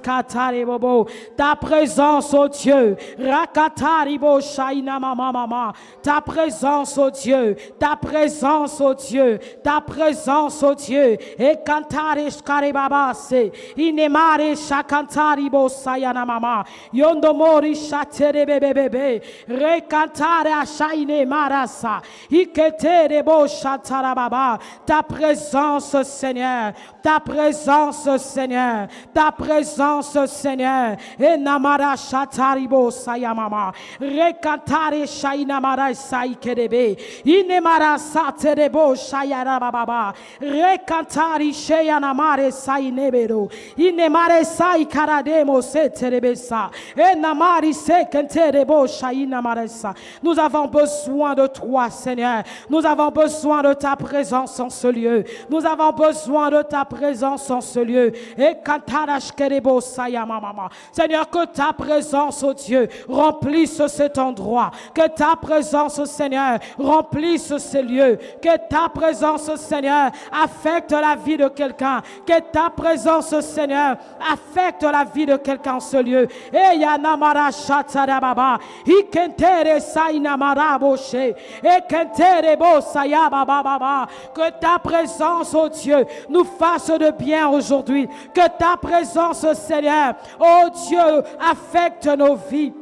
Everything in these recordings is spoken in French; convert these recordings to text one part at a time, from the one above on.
Ta présence, oh Dieu. Rakataribo shaina mama mama. Ta présence, oh Dieu. Ta présence, oh Dieu. Ta présence, oh Dieu. Et cantare shkaribabase. Inemare shakantaribo sayana mama. Yondomori shatere bebebebe. Recantare ashaine marasa. Iketere bo shatara baba. Ta présence, Seigneur. Ta présence, Seigneur. Ta présence, Seigneur. Et namara shataribo sayamama. Recantare shaina mara saikerebe. Inemara saterebo shayara baba. Recantari sheyana mare sainebero. Inemare sai karademo seterebesa. Et namari sekenterebo shaina maresa. Nous avons besoin de toi, Seigneur. Nous avons besoin de ta présence en ce lieu. Nous avons besoin de ta présence en ce lieu. Et kantarashkerebo sayamama. Seigneur, que ta présence, oh Dieu, remplisse cet endroit. Que ta présence, Seigneur, remplisse ces lieux. Que ta présence, Seigneur, affecte la vie de quelqu'un. Que ta présence, Seigneur, affecte la vie de quelqu'un en ce lieu. Et yanamara shatarababa. Ikentere sainamara boshe. Et kentere bo sayababa. Que ta présence, oh Dieu, nous fasse de bien aujourd'hui. Que ta présence, Seigneur, oh Dieu, affecte nos vies.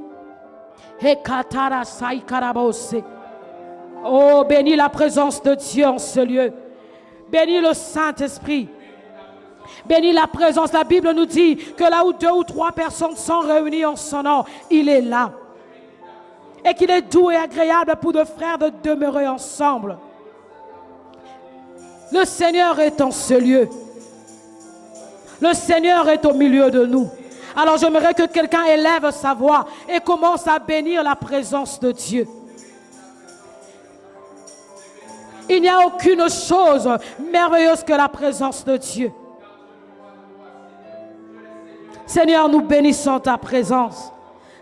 Et katara saikarabose. Oh, bénis la présence de Dieu en ce lieu. Bénis le Saint-Esprit. Bénis la présence. La Bible nous dit que là où 2 ou 3 personnes sont réunies en son nom, il est là. Et qu'il est doux et agréable pour 2 frères de demeurer ensemble. Le Seigneur est en ce lieu. Le Seigneur est au milieu de nous. Alors j'aimerais que quelqu'un élève sa voix et commence à bénir la présence de Dieu. Il n'y a aucune chose merveilleuse que la présence de Dieu. Seigneur, nous bénissons ta présence.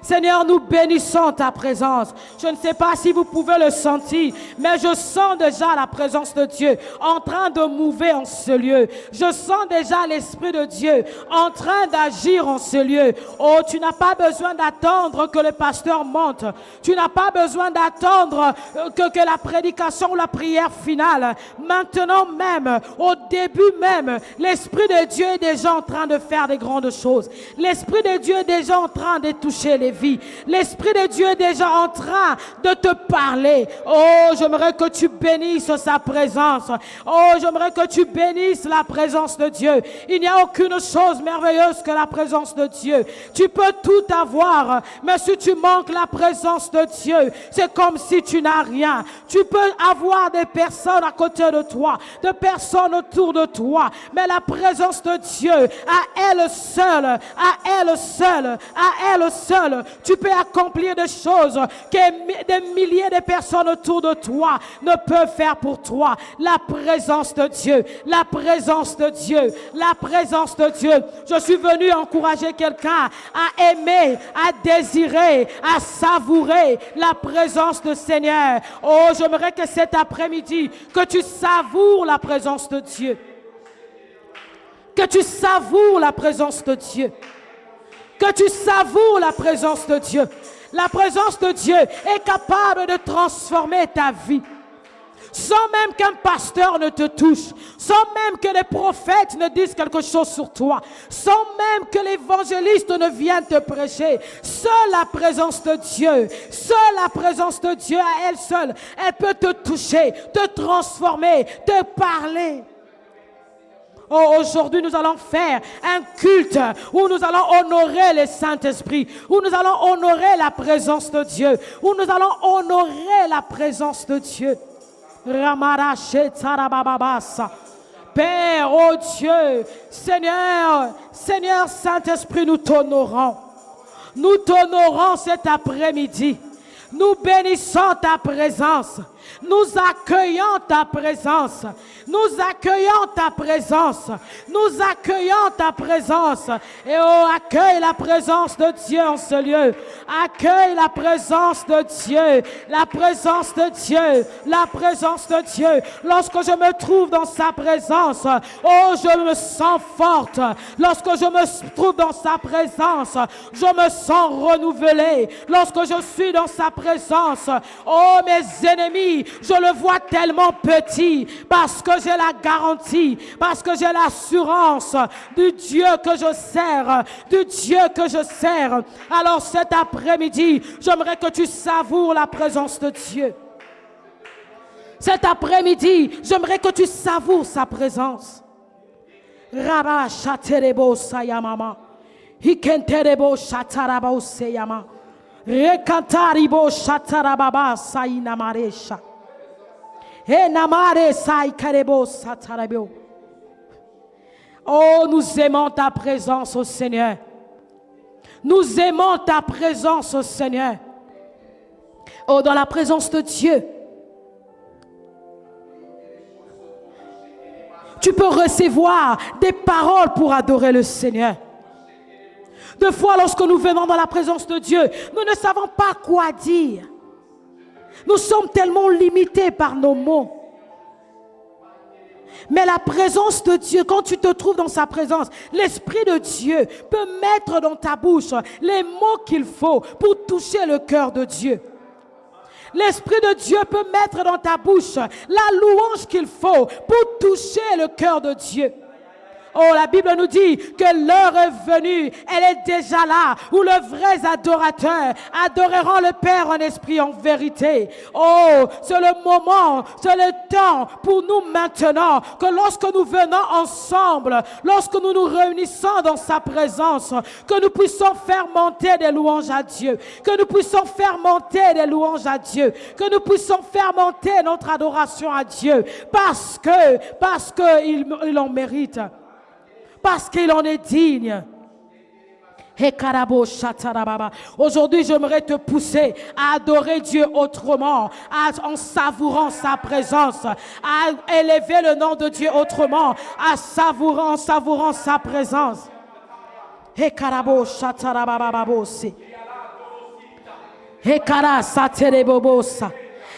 Seigneur, nous bénissons ta présence. Je ne sais pas si vous pouvez le sentir, mais je sens déjà la présence de Dieu en train de mouver en ce lieu. Je sens déjà l'Esprit de Dieu en train d'agir en ce lieu. Oh, tu n'as pas besoin d'attendre que le pasteur monte. Tu n'as pas besoin d'attendre que la prédication ou la prière finale. Maintenant même, au début même, l'Esprit de Dieu est déjà en train de faire des grandes choses. L'Esprit de Dieu est déjà en train de toucher les vies. L'Esprit de Dieu est déjà en train de te parler. Oh, j'aimerais que tu bénisses sa présence. Oh, j'aimerais que tu bénisses la présence de Dieu. Il n'y a aucune chose merveilleuse que la présence de Dieu. Tu peux tout avoir, mais si tu manques la présence de Dieu, c'est comme si tu n'as rien. Tu peux avoir des personnes à côté de toi, des personnes autour de toi, mais la présence de Dieu, à elle seule, à elle seule, à elle seule, tu peux accomplir des choses que des milliers de personnes autour de toi ne peuvent faire pour toi. La présence de Dieu, la présence de Dieu, la présence de Dieu. Je suis venu encourager quelqu'un à aimer, à désirer, à savourer la présence du Seigneur. Oh, j'aimerais que cet après-midi, que tu savoures la présence de Dieu. Que tu savoures la présence de Dieu. Que tu savoures la présence de Dieu. La présence de Dieu est capable de transformer ta vie. Sans même qu'un pasteur ne te touche. Sans même que les prophètes ne disent quelque chose sur toi. Sans même que l'évangéliste ne vienne te prêcher. Seule la présence de Dieu. Seule la présence de Dieu à elle seule. Elle peut te toucher, te transformer, te parler. Oh, aujourd'hui, nous allons faire un culte où nous allons honorer le Saint-Esprit, où nous allons honorer la présence de Dieu, où nous allons honorer la présence de Dieu. Père, oh Dieu, Seigneur Saint-Esprit, nous t'honorons. Nous t'honorons cet après-midi. Nous bénissons ta présence. Nous accueillons ta présence. Nous accueillons ta présence. Nous accueillons ta présence. Et oh, accueille la présence de Dieu en ce lieu. Accueille la présence de Dieu. La présence de Dieu. La présence de Dieu. Lorsque je me trouve dans sa présence, oh, je me sens forte. Lorsque je me trouve dans sa présence, je me sens renouvelée. Lorsque je suis dans sa présence, oh, mes ennemis, je le vois tellement petit parce que j'ai la garantie, parce que j'ai l'assurance du Dieu que je sers, du Dieu que je sers. Alors cet après-midi, j'aimerais que tu savoures la présence de Dieu. Cet après-midi, j'aimerais que tu savoures sa présence. Rabba chaterebo sayamama. Hikenterebo chatarabo seyama. Rekantaribo chatarababa sayinamaresha. Enamare saykarebo satarabo. Oh, nous aimons ta présence, ô Seigneur. Nous aimons ta présence, ô Seigneur. Oh, dans la présence de Dieu, tu peux recevoir des paroles pour adorer le Seigneur. Des fois, lorsque nous venons dans la présence de Dieu, nous ne savons pas quoi dire. Nous sommes tellement limités par nos mots. Mais la présence de Dieu, quand tu te trouves dans sa présence, l'Esprit de Dieu peut mettre dans ta bouche les mots qu'il faut pour toucher le cœur de Dieu. L'Esprit de Dieu peut mettre dans ta bouche la louange qu'il faut pour toucher le cœur de Dieu. Oh, la Bible nous dit que l'heure est venue, elle est déjà là, où les vrais adorateurs adoreront le Père en esprit, en vérité. Oh, c'est le moment, c'est le temps pour nous maintenant, que lorsque nous venons ensemble, lorsque nous nous réunissons dans sa présence, que nous puissions faire monter des louanges à Dieu, que nous puissions faire monter des louanges à Dieu, que nous puissions faire monter notre adoration à Dieu, parce qu'il en mérite. Parce qu'il en est digne. Aujourd'hui, j'aimerais te pousser à adorer Dieu autrement, en savourant sa présence, à élever le nom de Dieu autrement, en savourant sa présence.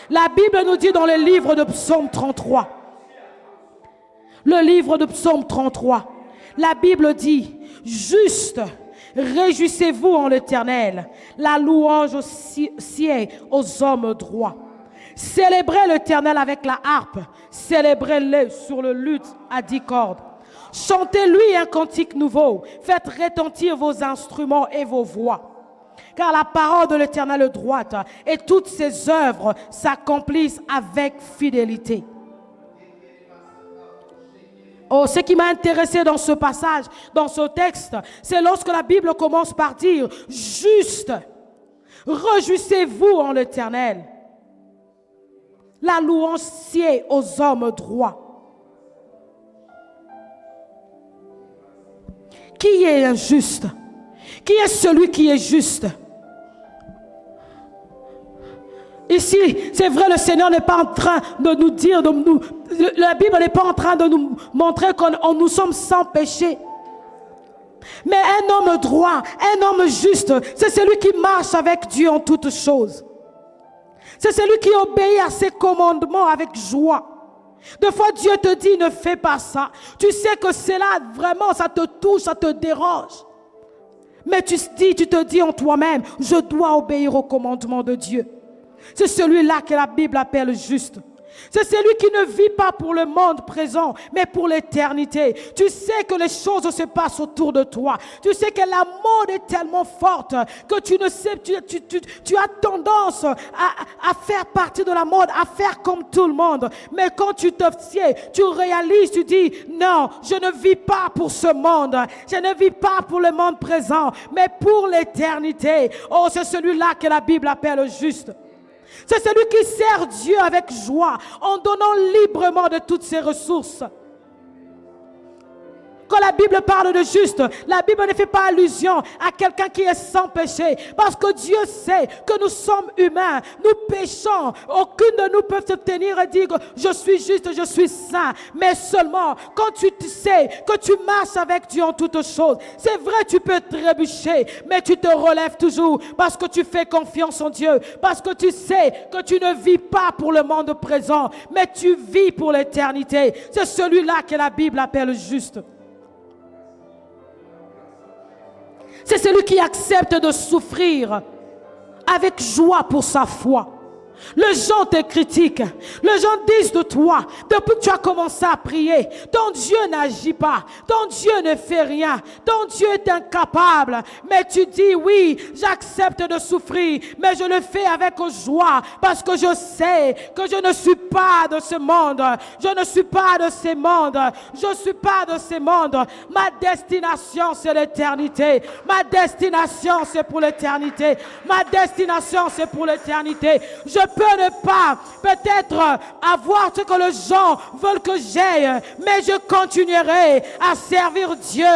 La Bible nous dit dans le livre de Psaume 33, la Bible dit, juste, réjouissez-vous en l'Éternel, la louange sied aux hommes droits. Célébrez l'Éternel avec la harpe, célébrez-le sur le luth à 10 cordes. Chantez-lui un cantique nouveau, faites retentir vos instruments et vos voix. Car la parole de l'Éternel est droite et toutes ses œuvres s'accomplissent avec fidélité. Oh, ce qui m'a intéressé dans ce passage, dans ce texte, c'est lorsque la Bible commence par dire « Juste, réjouissez-vous en l'Éternel. La louange sied aux hommes droits. » Qui est injuste? Qui est celui qui est juste? Ici, c'est vrai, le Seigneur n'est pas en train de nous dire, la Bible n'est pas en train de nous montrer que nous sommes sans péché. Mais un homme droit, un homme juste, c'est celui qui marche avec Dieu en toutes choses. C'est celui qui obéit à ses commandements avec joie. Des fois, Dieu te dit, ne fais pas ça. Tu sais que c'est là, vraiment, ça te touche, ça te dérange. Mais tu te dis en toi-même, je dois obéir aux commandements de Dieu. C'est celui-là que la Bible appelle juste. C'est celui qui ne vit pas pour le monde présent, mais pour l'éternité. Tu sais que les choses se passent autour de toi. Tu sais que la mode est tellement forte que tu ne sais, tu as tendance à faire partie de la mode, à faire comme tout le monde. Mais quand tu t'obtiens, tu réalises, tu dis, non, je ne vis pas pour ce monde. Je ne vis pas pour le monde présent, mais pour l'éternité. Oh, c'est celui-là que la Bible appelle juste. C'est celui qui sert Dieu avec joie, en donnant librement de toutes ses ressources. Quand la Bible parle de juste, la Bible ne fait pas allusion à quelqu'un qui est sans péché. Parce que Dieu sait que nous sommes humains, nous péchons. Aucune de nous peut se tenir et dire je suis juste, je suis saint. Mais seulement quand tu sais que tu marches avec Dieu en toutes choses. C'est vrai, tu peux trébucher, mais tu te relèves toujours parce que tu fais confiance en Dieu. Parce que tu sais que tu ne vis pas pour le monde présent, mais tu vis pour l'éternité. C'est celui-là que la Bible appelle juste. C'est celui qui accepte de souffrir avec joie pour sa foi. Les gens te critiquent. Les gens disent de toi, depuis que tu as commencé à prier, ton Dieu n'agit pas, ton Dieu ne fait rien, ton Dieu est incapable. Mais tu dis oui, j'accepte de souffrir, mais je le fais avec joie parce que je sais que je ne suis pas de ce monde. Je ne suis pas de ce monde. Je ne suis pas de ce monde. Ma destination, c'est l'éternité. Ma destination, c'est pour l'éternité. Ma destination, c'est pour l'éternité. Je peux ne pas peut-être avoir ce que les gens veulent que j'aie, mais je continuerai à servir Dieu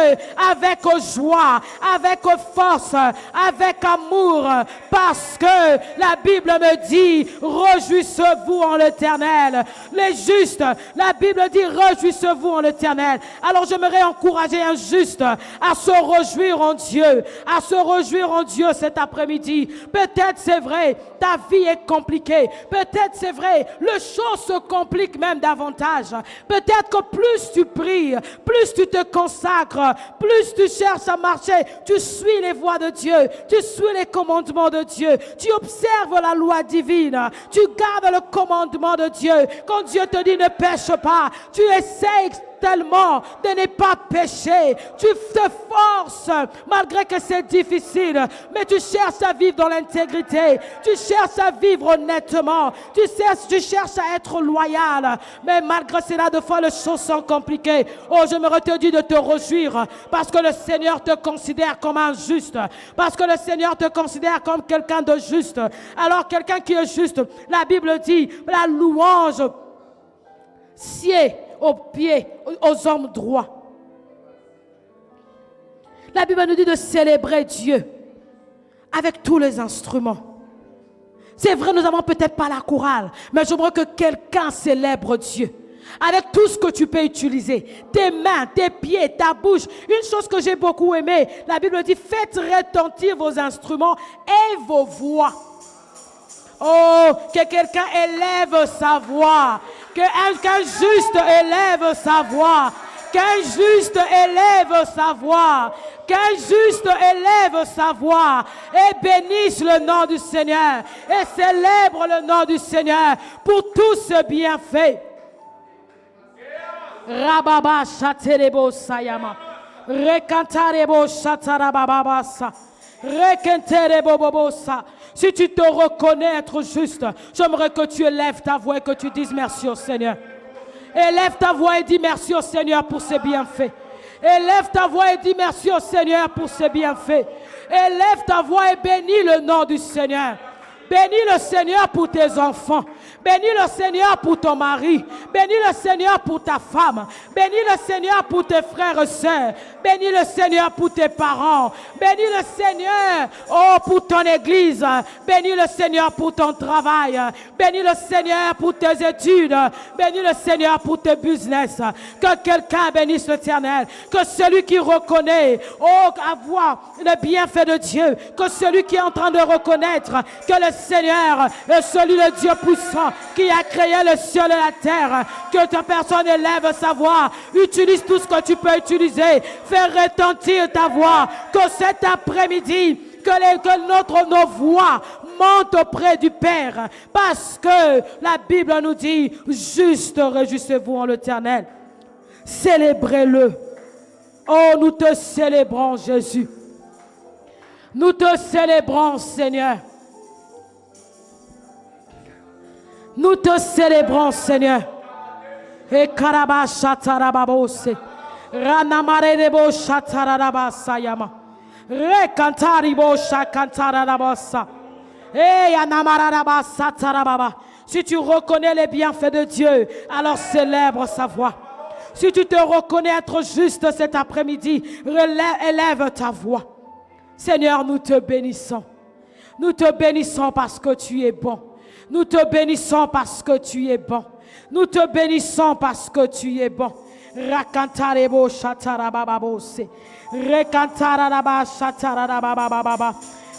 avec joie, avec force, avec amour, parce que la Bible me dit, réjouissez-vous en l'Éternel. Les justes, la Bible dit, réjouissez-vous en l'Éternel. Alors j'aimerais encourager un juste à se réjouir en Dieu, à se réjouir en Dieu cet après-midi. Peut-être c'est vrai, ta vie est compliquée. Peut-être c'est vrai, les choses se compliquent même davantage. Peut-être que plus tu pries, plus tu te consacres, plus tu cherches à marcher, tu suis les voies de Dieu, tu suis les commandements de Dieu, tu observes la loi divine, tu gardes le commandement de Dieu. Quand Dieu te dit ne pêche pas, tu essaies tellement de ne pas pécher. Tu te forces malgré que c'est difficile, mais tu cherches à vivre dans l'intégrité, tu cherches à vivre honnêtement, tu cherches à être loyal, mais malgré cela de fois les choses sont compliquées. Oh, j'aimerais te dire de te réjouir parce que le Seigneur te considère comme un juste, parce que le Seigneur te considère comme quelqu'un de juste. Alors quelqu'un qui est juste, la Bible dit, la louange sied aux pieds, aux hommes droits. La Bible nous dit de célébrer Dieu avec tous les instruments. C'est vrai, nous n'avons peut-être pas la chorale, mais j'aimerais que quelqu'un célèbre Dieu avec tout ce que tu peux utiliser, tes mains, tes pieds, ta bouche. Une chose que j'ai beaucoup aimée, la Bible dit, faites retentir vos instruments et vos voix. Oh, que quelqu'un élève sa voix, qu'un juste élève sa voix, qu'un juste élève sa voix, qu'un juste élève sa voix et bénisse le nom du Seigneur et célèbre le nom du Seigneur pour tous ses bienfaits. Rababa chaterebo sayama, rekantarebo chatarababasa, rekanterebo bobosa. Si tu te reconnais être juste, j'aimerais que tu élèves ta voix et que tu dises merci au Seigneur. Élève ta voix et dis merci au Seigneur pour ses bienfaits. Élève ta voix et dis merci au Seigneur pour ses bienfaits. Élève ta voix et bénis le nom du Seigneur. Bénis le Seigneur pour tes enfants. Bénis le Seigneur pour ton mari. Bénis le Seigneur pour ta femme. Bénis le Seigneur pour tes frères et sœurs. Bénis le Seigneur pour tes parents. Bénis le Seigneur, oh, pour ton église. Bénis le Seigneur pour ton travail. Bénis le Seigneur pour tes études. Bénis le Seigneur pour tes business. Que quelqu'un bénisse l'Éternel. Que celui qui reconnaît, oh, avoir le bienfait de Dieu. Que celui qui est en train de reconnaître que le Seigneur est celui de Dieu puissant qui a créé le ciel et la terre. Que ta personne élève sa voix. Utilise tout ce que tu peux utiliser. Fais retentir ta voix. Que cet après-midi, que nos voix montent auprès du Père. Parce que la Bible nous dit, juste réjouissez-vous en l'Éternel. Célébrez-le. Oh, nous te célébrons, Jésus. Nous te célébrons, Seigneur. Nous te célébrons, Seigneur. Et karabasha tarababose. Ranamarebo shatarabasayama. Rekantaribo shakantarabasa. Et anamarabasa tarababa. Si tu reconnais les bienfaits de Dieu, alors célèbre sa voix. Si tu te reconnais être juste cet après-midi, élève ta voix. Seigneur, nous te bénissons. Nous te bénissons parce que tu es bon. Nous te bénissons parce que tu es bon. Nous te bénissons parce que tu es bon. Rakantarebo shatarabababose. Rekantarababa shatarababababa.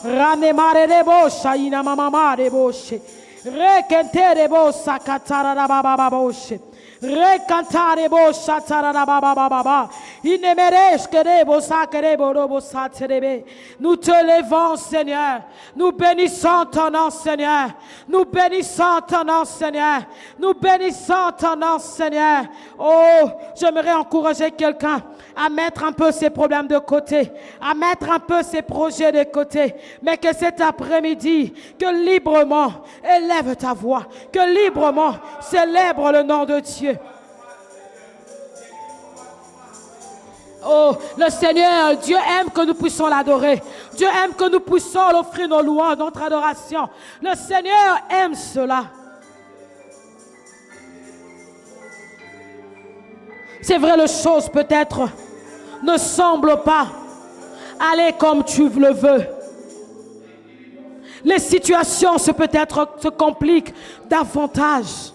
Ranemarebo shaina mamamareboche. Rekenterebo sakatarababababoshe. Rekantarebo shatarababababa. Inemereshkerebo sakerebo robo saterebe. Nous te levons, Seigneur. Nous bénissons ton nom, Seigneur. Nous bénissons ton nom, Seigneur. Nous bénissons ton nom, Seigneur. Oh, j'aimerais encourager quelqu'un à mettre un peu ses problèmes de côté, à mettre un peu ses projets de côté, mais que cet après-midi, que librement élève ta voix, que librement célèbre le nom de Dieu. Oh, le Seigneur, Dieu aime que nous puissions l'adorer. Dieu aime que nous puissions l'offrir nos louanges, notre adoration. Le Seigneur aime cela. C'est vrai, les choses peut-être ne semblent pas aller comme tu le veux. Les situations peut-être se compliquent davantage.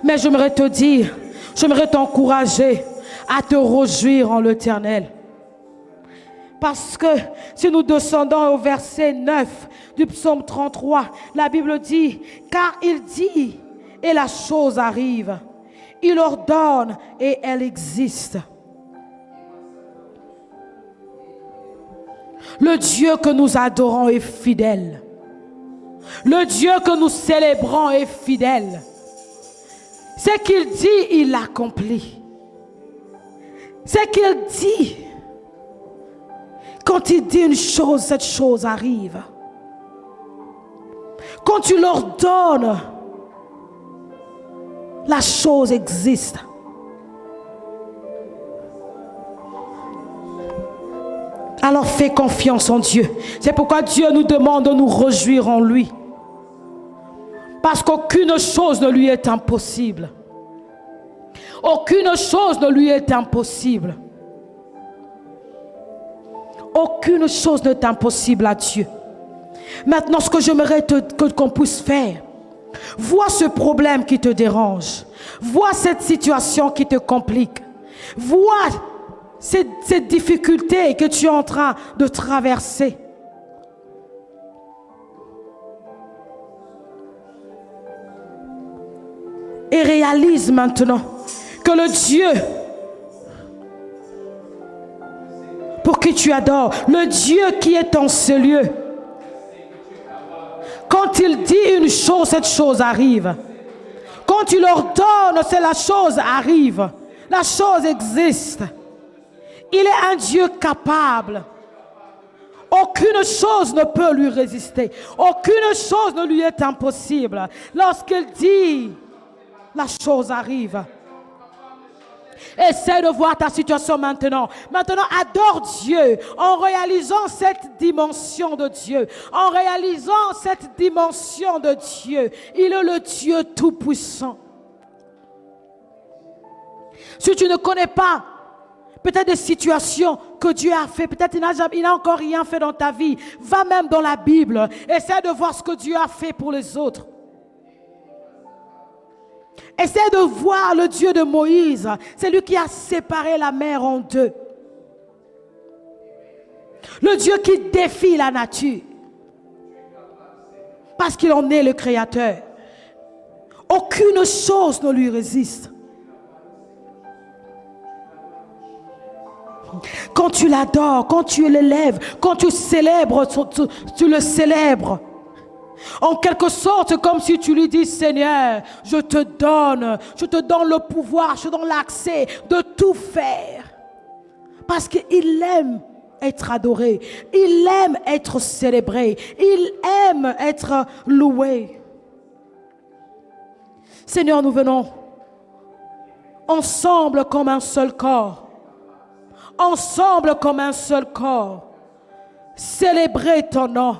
Mais j'aimerais te dire, j'aimerais t'encourager à te réjouir en l'Éternel. Parce que si nous descendons au verset 9 du psaume 33, la Bible dit, car il dit et la chose arrive. Il ordonne et elle existe. Le Dieu que nous adorons est fidèle. Le Dieu que nous célébrons est fidèle. Ce qu'il dit, il l'accomplit. Ce qu'il dit, quand il dit une chose, cette chose arrive. Quand tu l'ordonnes, la chose existe. Alors fais confiance en Dieu. C'est pourquoi Dieu nous demande de nous réjouir en lui. Parce qu'aucune chose ne lui est impossible. Aucune chose ne lui est impossible. Aucune chose n'est impossible à Dieu. Maintenant, ce que j'aimerais qu'on puisse faire, vois ce problème qui te dérange. Vois cette situation qui te complique. Vois cette difficulté que tu es en train de traverser. Et réalise maintenant que le Dieu pour qui tu adores, le Dieu qui est en ce lieu, quand il dit une chose, cette chose arrive. Quand tu l'ordonnes, c'est la chose arrive. La chose existe. Il est un Dieu capable. Aucune chose ne peut lui résister. Aucune chose ne lui est impossible. Lorsqu'il dit, la chose arrive. Essaie de voir ta situation maintenant. Maintenant, adore Dieu en réalisant cette dimension de Dieu. En réalisant cette dimension de Dieu. Il est le Dieu tout-puissant. Si tu ne connais pas peut-être des situations que Dieu a fait, peut-être il n'a encore rien fait dans ta vie, va même dans la Bible. Essaie de voir ce que Dieu a fait pour les autres. Essaie de voir le Dieu de Moïse. C'est lui qui a séparé la mer en deux. Le Dieu qui défie la nature. Parce qu'il en est le créateur. Aucune chose ne lui résiste. Quand tu l'adores, quand tu l'élèves, quand tu célèbres, tu le célèbres. En quelque sorte, comme si tu lui dis, Seigneur, je te donne le pouvoir, je te donne l'accès de tout faire. Parce qu'il aime être adoré, il aime être célébré, il aime être loué. Seigneur, nous venons ensemble comme un seul corps, ensemble comme un seul corps, célébrer ton nom.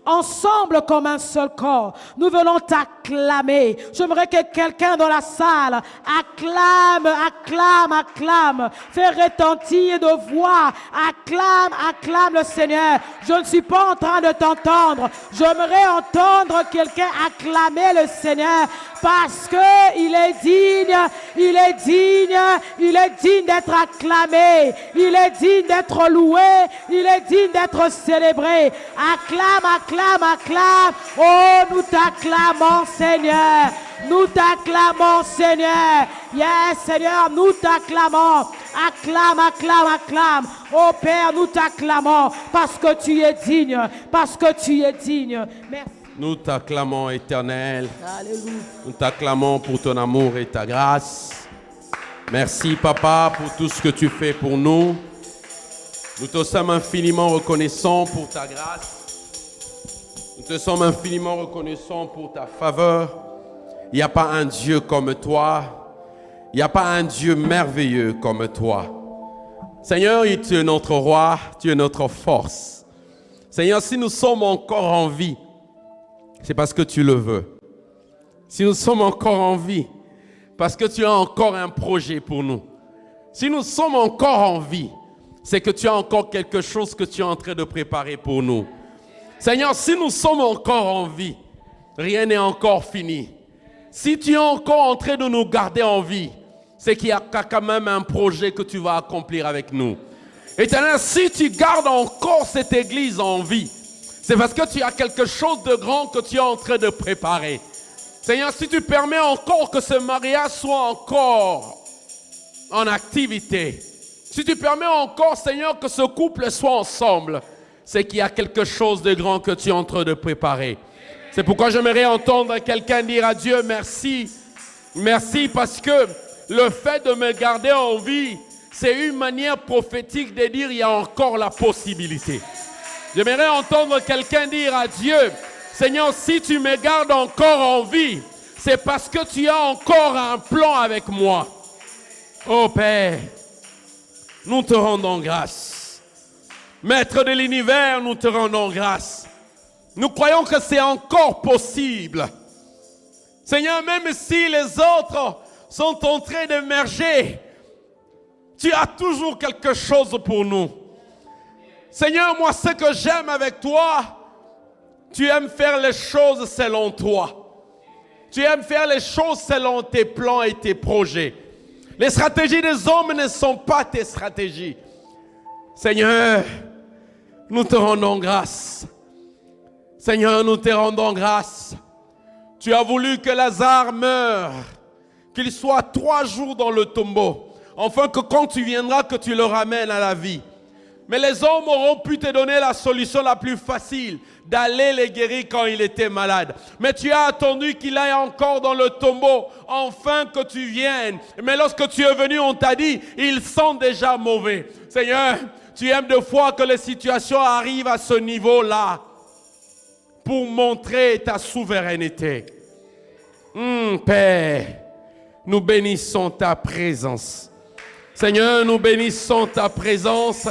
ensemble comme un seul corps, nous venons t'acclamer. J'aimerais que quelqu'un dans la salle acclame, acclame, acclame. Fais retentir de voix. Acclame, acclame le Seigneur. Je ne suis pas en train de t'entendre. J'aimerais entendre quelqu'un acclamer le Seigneur parce que il est digne, il est digne, il est digne d'être acclamé, il est digne d'être loué, il est digne d'être célébré. Acclame, acclame, acclame. Oh, nous t'acclamons, Seigneur. Nous t'acclamons, Seigneur. Yes, Seigneur, nous t'acclamons. Acclame, acclame, acclame. Oh Père, nous t'acclamons parce que tu es digne, parce que tu es digne. Merci. Nous t'acclamons, Éternel. Alléluia. Nous t'acclamons pour ton amour et ta grâce. Merci, Papa, pour tout ce que tu fais pour nous. Nous te sommes infiniment reconnaissants pour ta grâce. Nous te sommes infiniment reconnaissants pour ta faveur. Il n'y a pas un Dieu comme toi. Il n'y a pas un Dieu merveilleux comme toi. Seigneur, tu es notre roi, tu es notre force. Seigneur, si nous sommes encore en vie, c'est parce que tu le veux. Si nous sommes encore en vie, parce que tu as encore un projet pour nous. Si nous sommes encore en vie, c'est que tu as encore quelque chose que tu es en train de préparer pour nous. Seigneur, si nous sommes encore en vie, rien n'est encore fini. Si tu es encore en train de nous garder en vie, c'est qu'il y a quand même un projet que tu vas accomplir avec nous. Éternel, si tu gardes encore cette église en vie, c'est parce que tu as quelque chose de grand que tu es en train de préparer. Seigneur, si tu permets encore que ce mariage soit encore en activité, si tu permets encore, Seigneur, que ce couple soit ensemble, c'est qu'il y a quelque chose de grand que tu es en train de préparer. C'est pourquoi j'aimerais entendre quelqu'un dire à Dieu merci. Merci parce que le fait de me garder en vie, c'est une manière prophétique de dire il y a encore la possibilité. J'aimerais entendre quelqu'un dire à Dieu, Seigneur, si tu me gardes encore en vie, c'est parce que tu as encore un plan avec moi. Oh Père, nous te rendons grâce. Maître de l'univers, nous te rendons grâce. Nous croyons que c'est encore possible. Seigneur, même si les autres sont en train d'émerger, tu as toujours quelque chose pour nous. Seigneur, moi, ce que j'aime avec toi, tu aimes faire les choses selon toi. Tu aimes faire les choses selon tes plans et tes projets. Les stratégies des hommes ne sont pas tes stratégies. Seigneur, nous te rendons grâce. Seigneur, nous te rendons grâce. Tu as voulu que Lazare meure, qu'il soit 3 jours dans le tombeau, afin que quand tu viendras, que tu le ramènes à la vie. Mais les hommes auront pu te donner la solution la plus facile, d'aller les guérir quand il était malade. Mais tu as attendu qu'il aille encore dans le tombeau, enfin que tu viennes. Mais lorsque tu es venu, on t'a dit, ils sont déjà mauvais. Seigneur, tu aimes de fois que les situations arrivent à ce niveau-là pour montrer ta souveraineté. Père, nous bénissons ta présence. Seigneur, nous bénissons ta présence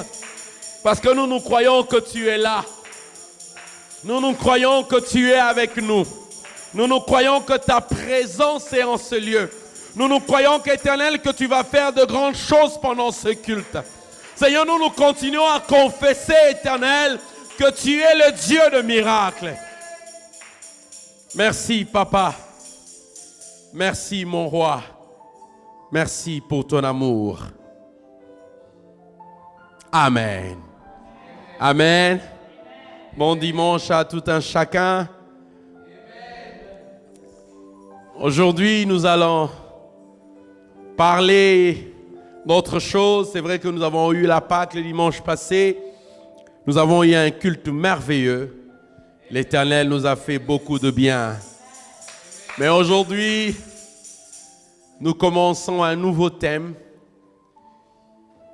parce que nous croyons que tu es là. Nous croyons que tu es avec nous. Nous croyons que ta présence est en ce lieu. Nous croyons qu'Éternel, que tu vas faire de grandes choses pendant ce culte. Seigneur, nous continuons à confesser, Éternel, que tu es le Dieu de miracles. Merci, Papa. Merci, mon roi. Merci pour ton amour. Amen. Amen. Bon dimanche à tout un chacun. Aujourd'hui, nous allons parler d'autre chose. C'est vrai que nous avons eu la Pâque le dimanche passé. Nous avons eu un culte merveilleux. L'Éternel nous a fait beaucoup de bien. Mais aujourd'hui, nous commençons un nouveau thème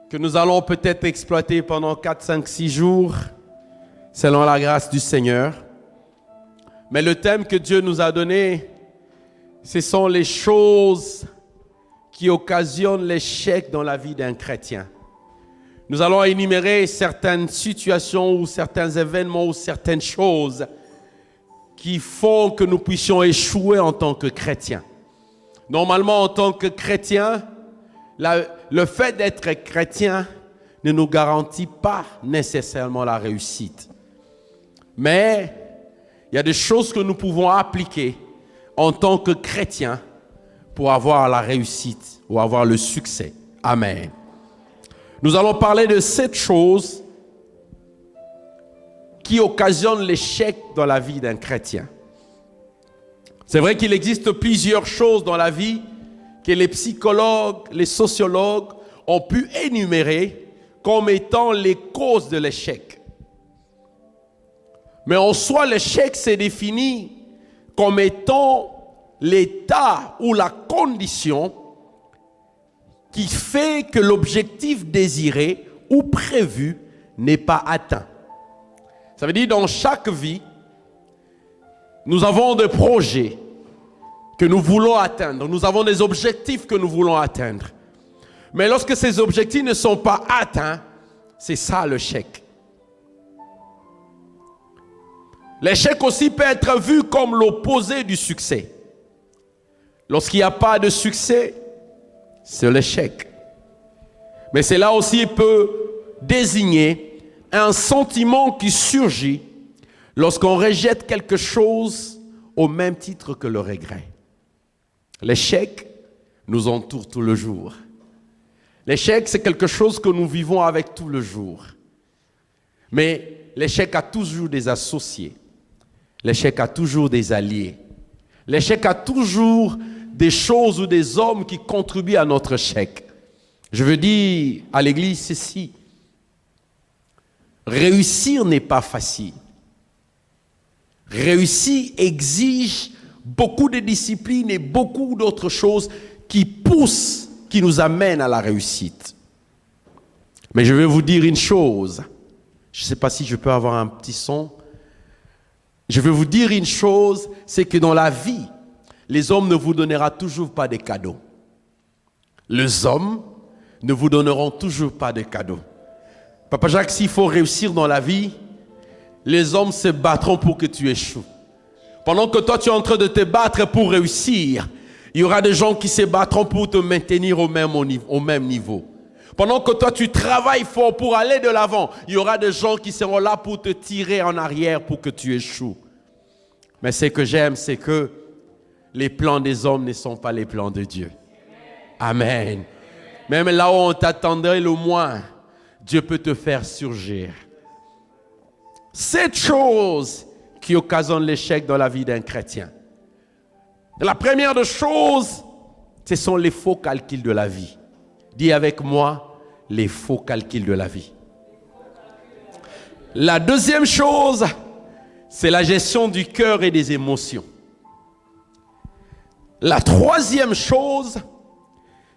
que nous allons peut-être exploiter pendant 4, 5, 6 jours, selon la grâce du Seigneur. Mais le thème que Dieu nous a donné, ce sont les choses qui occasionnent l'échec dans la vie d'un chrétien. Nous allons énumérer certaines situations ou certains événements ou certaines choses qui font que nous puissions échouer en tant que chrétiens. Normalement, en tant que chrétiens, le fait d'être chrétien ne nous garantit pas nécessairement la réussite. Mais il y a des choses que nous pouvons appliquer en tant que chrétiens pour avoir la réussite ou avoir le succès. Amen. Nous allons parler de 7 choses qui occasionnent l'échec dans la vie d'un chrétien. C'est vrai qu'il existe plusieurs choses dans la vie que les psychologues, les sociologues ont pu énumérer comme étant les causes de l'échec. Mais en soi, l'échec s'est défini comme étant l'état ou la condition qui fait que l'objectif désiré ou prévu n'est pas atteint. Ça veut dire dans chaque vie, nous avons des projets que nous voulons atteindre. Nous avons des objectifs que nous voulons atteindre. Mais lorsque ces objectifs ne sont pas atteints, c'est ça l'échec. L'échec aussi peut être vu comme l'opposé du succès. Lorsqu'il n'y a pas de succès, c'est l'échec. Mais cela aussi peut désigner un sentiment qui surgit lorsqu'on rejette quelque chose au même titre que le regret. L'échec nous entoure tout le jour. L'échec, c'est quelque chose que nous vivons avec tout le jour. Mais l'échec a toujours des associés. L'échec a toujours des alliés. L'échec a toujours des choses ou des hommes qui contribuent à notre échec. Je veux dire à l'église ceci. Réussir n'est pas facile. Réussir exige beaucoup de discipline et beaucoup d'autres choses qui poussent, qui nous amènent à la réussite. Mais je vais vous dire une chose. Je ne sais pas si je peux avoir un petit son. Je vais vous dire une chose, c'est que dans la vie, les hommes ne vous donneront toujours pas de cadeaux. Les hommes ne vous donneront toujours pas de cadeaux. Papa Jacques, s'il faut réussir dans la vie, les hommes se battront pour que tu échoues. Pendant que toi, tu es en train de te battre pour réussir, il y aura des gens qui se battront pour te maintenir au même niveau. Pendant que toi, tu travailles fort pour aller de l'avant, il y aura des gens qui seront là pour te tirer en arrière pour que tu échoues. Mais ce que j'aime, c'est que les plans des hommes ne sont pas les plans de Dieu. Amen. Même là où on t'attendrait le moins, Dieu peut te faire surgir. 7 choses qui occasionnent l'échec dans la vie d'un chrétien. La première des choses, ce sont les faux calculs de la vie. Dis avec moi, les faux calculs de la vie. La deuxième chose, c'est la gestion du cœur et des émotions. La troisième chose,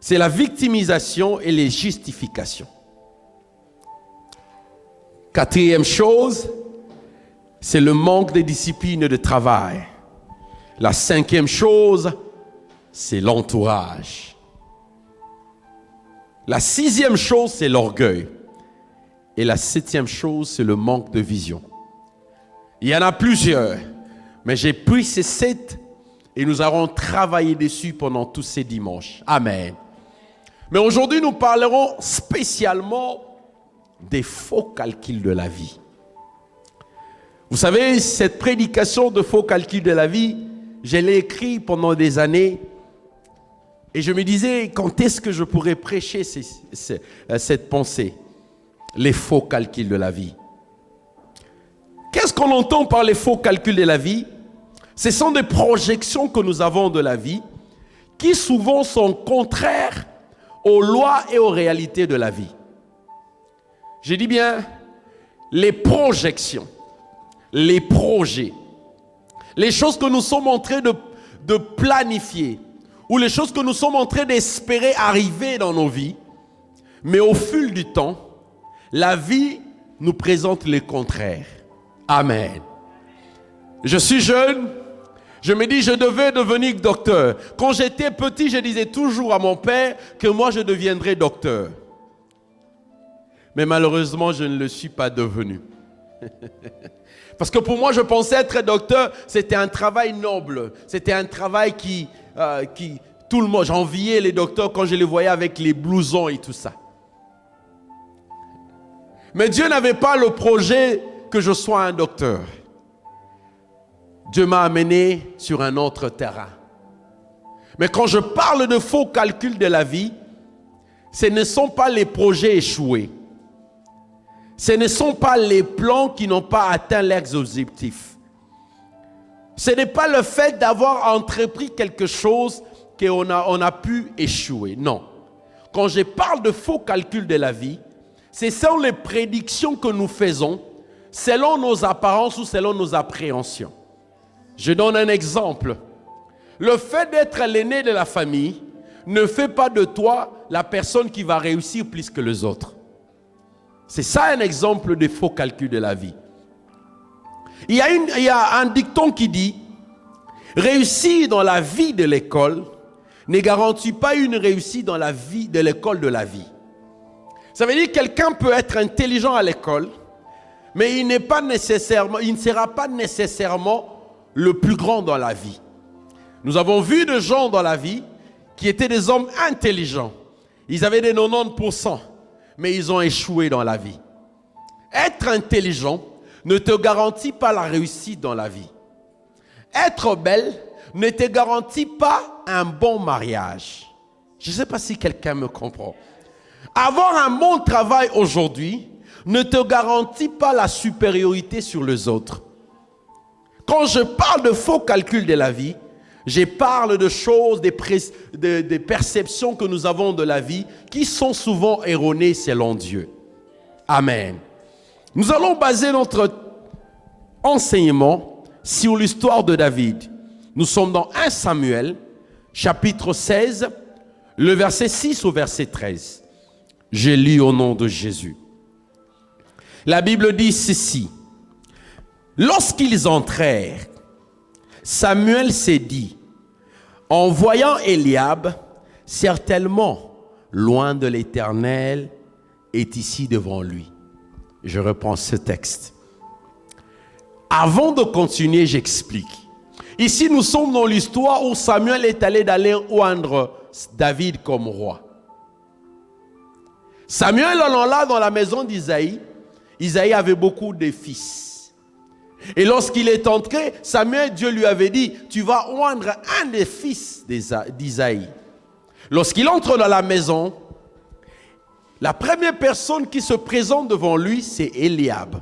c'est la victimisation et les justifications. Quatrième chose, c'est le manque de discipline et de travail. La cinquième chose, c'est l'entourage. La sixième chose, c'est l'orgueil. Et la septième chose, c'est le manque de vision. Il y en a plusieurs, mais j'ai pris ces 7 et nous allons travailler dessus pendant tous ces dimanches. Amen. Mais aujourd'hui, nous parlerons spécialement des faux calculs de la vie. Vous savez, cette prédication de faux calculs de la vie, je l'ai écrite pendant des années et je me disais, quand est-ce que je pourrais prêcher cette pensée? Les faux calculs de la vie. Qu'est-ce qu'on entend par les faux calculs de la vie? Ce sont des projections que nous avons de la vie qui souvent sont contraires aux lois et aux réalités de la vie. Je dis bien les projections, les projets, les choses que nous sommes en train de planifier ou les choses que nous sommes en train d'espérer arriver dans nos vies, mais au fil du temps, la vie nous présente le contraire. Amen. Je suis jeune, je me dis je devais devenir docteur. Quand j'étais petit, je disais toujours à mon père que moi je deviendrais docteur. Mais malheureusement, je ne le suis pas devenu. Parce que pour moi, je pensais être docteur, c'était un travail noble. C'était un travail qui tout le monde, j'enviais les docteurs quand je les voyais avec les blousons et tout ça. Mais Dieu n'avait pas le projet que je sois un docteur. Dieu m'a amené sur un autre terrain. Mais quand je parle de faux calculs de la vie, ce ne sont pas les projets échoués. Ce ne sont pas les plans qui n'ont pas atteint leurs objectifs. Ce n'est pas le fait d'avoir entrepris quelque chose qu'on a pu échouer. Non. Quand je parle de faux calculs de la vie, ce sont les prédictions que nous faisons selon nos apparences ou selon nos appréhensions. Je donne un exemple. Le fait d'être l'aîné de la famille ne fait pas de toi la personne qui va réussir plus que les autres. C'est ça un exemple de faux calcul de la vie. Il y a un dicton qui dit « Réussir dans la vie de l'école ne garantit pas une réussite dans la vie de l'école de la vie. » Ça veut dire que quelqu'un peut être intelligent à l'école, mais il ne sera pas nécessairement le plus grand dans la vie. Nous avons vu des gens dans la vie qui étaient des hommes intelligents. Ils avaient des 90%, mais ils ont échoué dans la vie. Être intelligent ne te garantit pas la réussite dans la vie. Être belle ne te garantit pas un bon mariage. Je ne sais pas si quelqu'un me comprend. Avoir un bon travail aujourd'hui ne te garantit pas la supériorité sur les autres. Quand je parle de faux calculs de la vie, je parle de choses, des perceptions que nous avons de la vie qui sont souvent erronées selon Dieu. Amen. Nous allons baser notre enseignement sur l'histoire de David. Nous sommes dans 1 Samuel, chapitre 16, le verset 6 au verset 13. Je lis au nom de Jésus. La Bible dit ceci. Lorsqu'ils entrèrent, Samuel s'est dit, en voyant Eliab, certainement, loin de l'Éternel, est ici devant lui. Je reprends ce texte. Avant de continuer, j'explique. Ici, nous sommes dans l'histoire où Samuel est allé d'aller oindre David comme roi. Samuel allant là dans la maison d'Isaïe, Isaïe avait beaucoup de fils. Et lorsqu'il est entré, Samuel, Dieu lui avait dit, tu vas oindre un des fils d'Isaïe. Lorsqu'il entre dans la maison, la première personne qui se présente devant lui, c'est Eliab.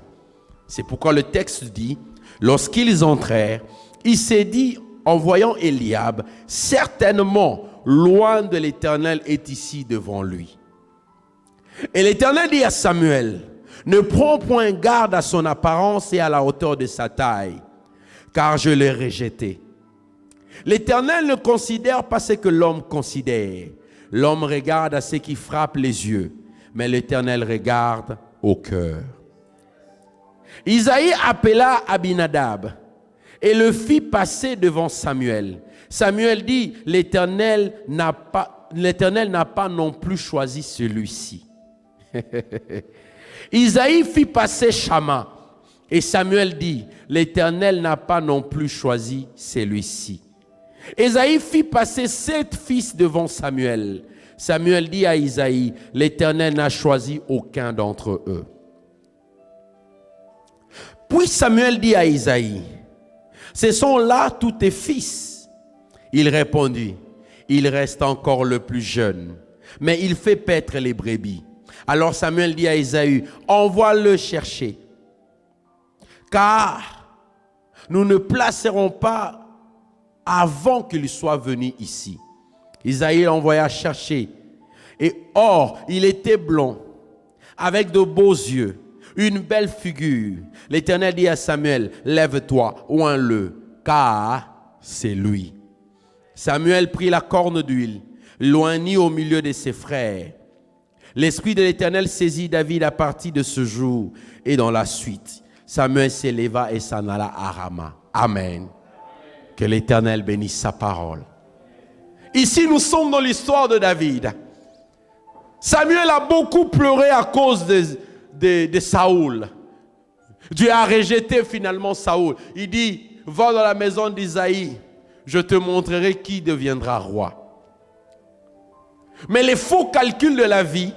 C'est pourquoi le texte dit, lorsqu'ils entrèrent, il s'est dit, en voyant Eliab, certainement, loin de l'Éternel est ici devant lui. Et l'Éternel dit à Samuel, ne prends point garde à son apparence et à la hauteur de sa taille, car je l'ai rejeté. L'Éternel ne considère pas ce que l'homme considère. L'homme regarde à ce qui frappe les yeux, mais l'Éternel regarde au cœur. Isaïe appela Abinadab et le fit passer devant Samuel. Samuel dit, l'Éternel n'a pas non plus choisi celui-ci. Isaïe fit passer Shama et Samuel dit, l'Éternel n'a pas non plus choisi celui-ci. Isaïe fit passer 7 fils devant Samuel. Samuel dit à Isaïe, l'Éternel n'a choisi aucun d'entre eux. Puis Samuel dit à Isaïe, ce sont là tous tes fils. Il répondit, il reste encore le plus jeune, mais il fait paître les brebis. Alors Samuel dit à Isaïe, envoie-le chercher, car nous ne placerons pas avant qu'il soit venu ici. Isaïe l'envoya chercher, et or, il était blond, avec de beaux yeux, une belle figure. L'Éternel dit à Samuel, lève-toi, oins-le, car c'est lui. Samuel prit la corne d'huile, l'oignit au milieu de ses frères. L'Esprit de l'Éternel saisit David à partir de ce jour et dans la suite. Samuel s'éleva et s'en alla à Rama. Amen. Que l'Éternel bénisse sa parole. Ici, nous sommes dans l'histoire de David. Samuel a beaucoup pleuré à cause de Saoul. Dieu a rejeté finalement Saoul. Il dit, va dans la maison d'Isaïe, je te montrerai qui deviendra roi. Mais les faux calculs de la vie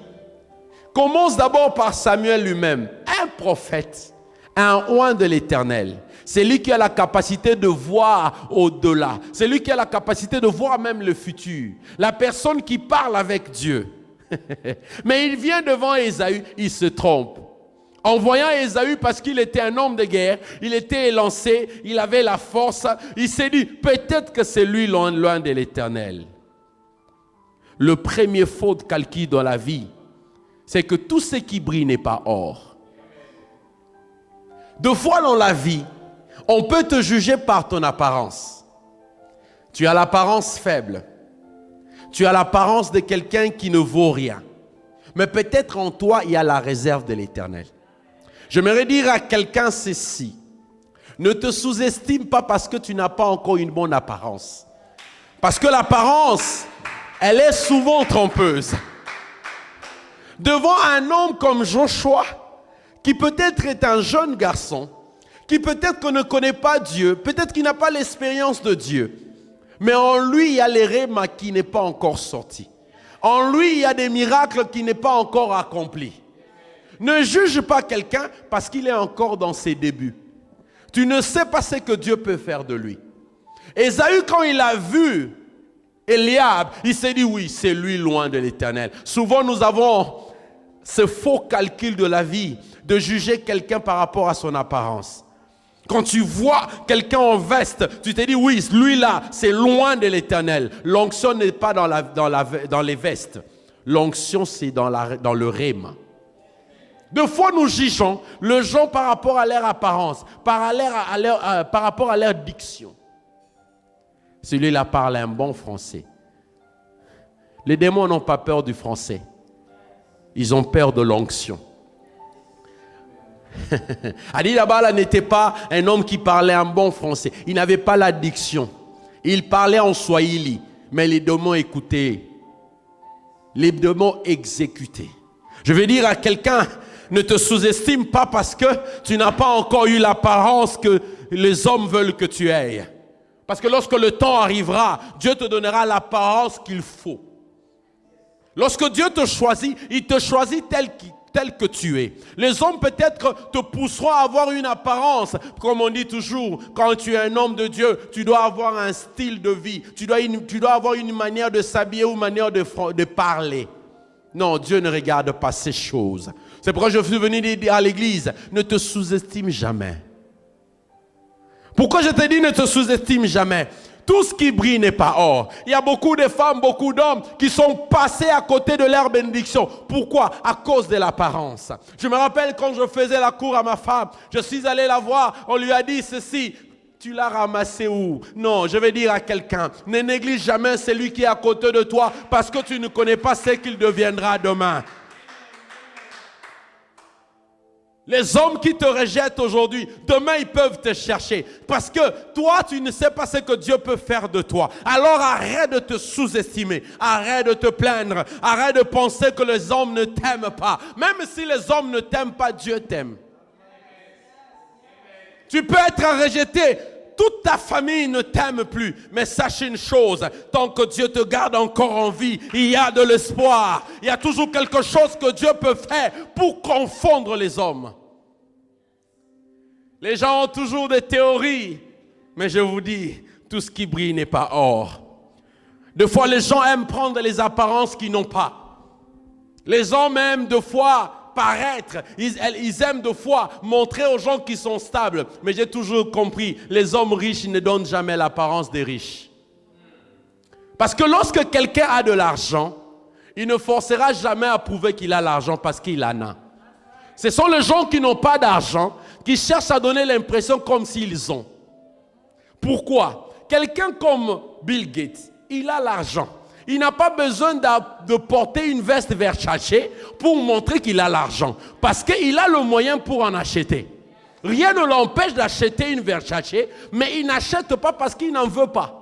commencent d'abord par Samuel lui-même, un prophète, un oint de l'Éternel. C'est lui qui a la capacité de voir au-delà. C'est lui qui a la capacité de voir même le futur. La personne qui parle avec Dieu. Mais il vient devant Ésaü, il se trompe. En voyant Ésaü, parce qu'il était un homme de guerre, il était élancé, il avait la force, il s'est dit, peut-être que c'est lui loin de l'Éternel. Le premier faux calcul dans la vie, c'est que tout ce qui brille n'est pas or. Deux fois dans la vie, on peut te juger par ton apparence. Tu as l'apparence faible. Tu as l'apparence de quelqu'un qui ne vaut rien. Mais peut-être en toi, il y a la réserve de l'Éternel. J'aimerais dire à quelqu'un ceci. Ne te sous-estime pas parce que tu n'as pas encore une bonne apparence. Parce que l'apparence, elle est souvent trompeuse. Devant un homme comme Joshua, qui peut-être est un jeune garçon, qui peut-être ne connaît pas Dieu, peut-être qu'il n'a pas l'expérience de Dieu, mais en lui, il y a l'Héréma qui n'est pas encore sorti. En lui, il y a des miracles qui n'est pas encore accomplis. Ne juge pas quelqu'un parce qu'il est encore dans ses débuts. Tu ne sais pas ce que Dieu peut faire de lui. Ésaü, quand il a vu Eliab, il s'est dit oui, c'est lui loin de l'Éternel. Souvent, nous avons ce faux calcul de la vie, de juger quelqu'un par rapport à son apparence. Quand tu vois quelqu'un en veste, tu te dis oui, lui-là, c'est loin de l'Éternel. L'onction n'est pas dans les vestes. L'onction, c'est dans le rhéma. Deux fois, nous jugeons les gens par rapport à leur apparence, par rapport à leur diction. Celui-là parle un bon français. Les démons n'ont pas peur du français. Ils ont peur de l'onction. Ali Dabala n'était pas un homme qui parlait un bon français. Il n'avait pas la diction. Il parlait en swahili, mais les démons écoutaient. Les démons exécutaient. Je veux dire à quelqu'un, ne te sous-estime pas parce que tu n'as pas encore eu l'apparence que les hommes veulent que tu aies. Parce que lorsque le temps arrivera, Dieu te donnera l'apparence qu'il faut. Lorsque Dieu te choisit, il te choisit tel que tu es. Les hommes peut-être te pousseront à avoir une apparence. Comme on dit toujours, quand tu es un homme de Dieu, tu dois avoir un style de vie. Tu dois avoir une manière de s'habiller ou une manière de parler. Non, Dieu ne regarde pas ces choses. C'est pourquoi je suis venu dire à l'église, ne te sous-estime jamais. Pourquoi je te dis ne te sous-estime jamais? Tout ce qui brille n'est pas or. Il y a beaucoup de femmes, beaucoup d'hommes qui sont passés à côté de leur bénédiction. Pourquoi? À cause de l'apparence. Je me rappelle quand je faisais la cour à ma femme, je suis allé la voir, on lui a dit ceci. Tu l'as ramassé où? Non, je vais dire à quelqu'un, ne néglige jamais celui qui est à côté de toi parce que tu ne connais pas ce qu'il deviendra demain. Les hommes qui te rejettent aujourd'hui, demain ils peuvent te chercher. Parce que toi, tu ne sais pas ce que Dieu peut faire de toi. Alors arrête de te sous-estimer. Arrête de te plaindre. Arrête de penser que les hommes ne t'aiment pas. Même si les hommes ne t'aiment pas, Dieu t'aime. Tu peux être rejeté. Toute ta famille ne t'aime plus. Mais sache une chose, tant que Dieu te garde encore en vie, il y a de l'espoir. Il y a toujours quelque chose que Dieu peut faire pour confondre les hommes. Les gens ont toujours des théories. Mais je vous dis, tout ce qui brille n'est pas or. Des fois, les gens aiment prendre les apparences qu'ils n'ont pas. Les hommes aiment des fois paraître, ils aiment des fois montrer aux gens qu'ils sont stables. Mais j'ai toujours compris, les hommes riches ne donnent jamais l'apparence des riches. Parce que lorsque quelqu'un a de l'argent, il ne forcera jamais à prouver qu'il a l'argent parce qu'il en a. Ce sont les gens qui n'ont pas d'argent, qui cherchent à donner l'impression comme s'ils ont. Pourquoi? Quelqu'un comme Bill Gates, il a l'argent. Il n'a pas besoin de porter une veste Versace pour montrer qu'il a l'argent. Parce qu'il a le moyen pour en acheter. Rien ne l'empêche d'acheter une Versace, mais il n'achète pas parce qu'il n'en veut pas.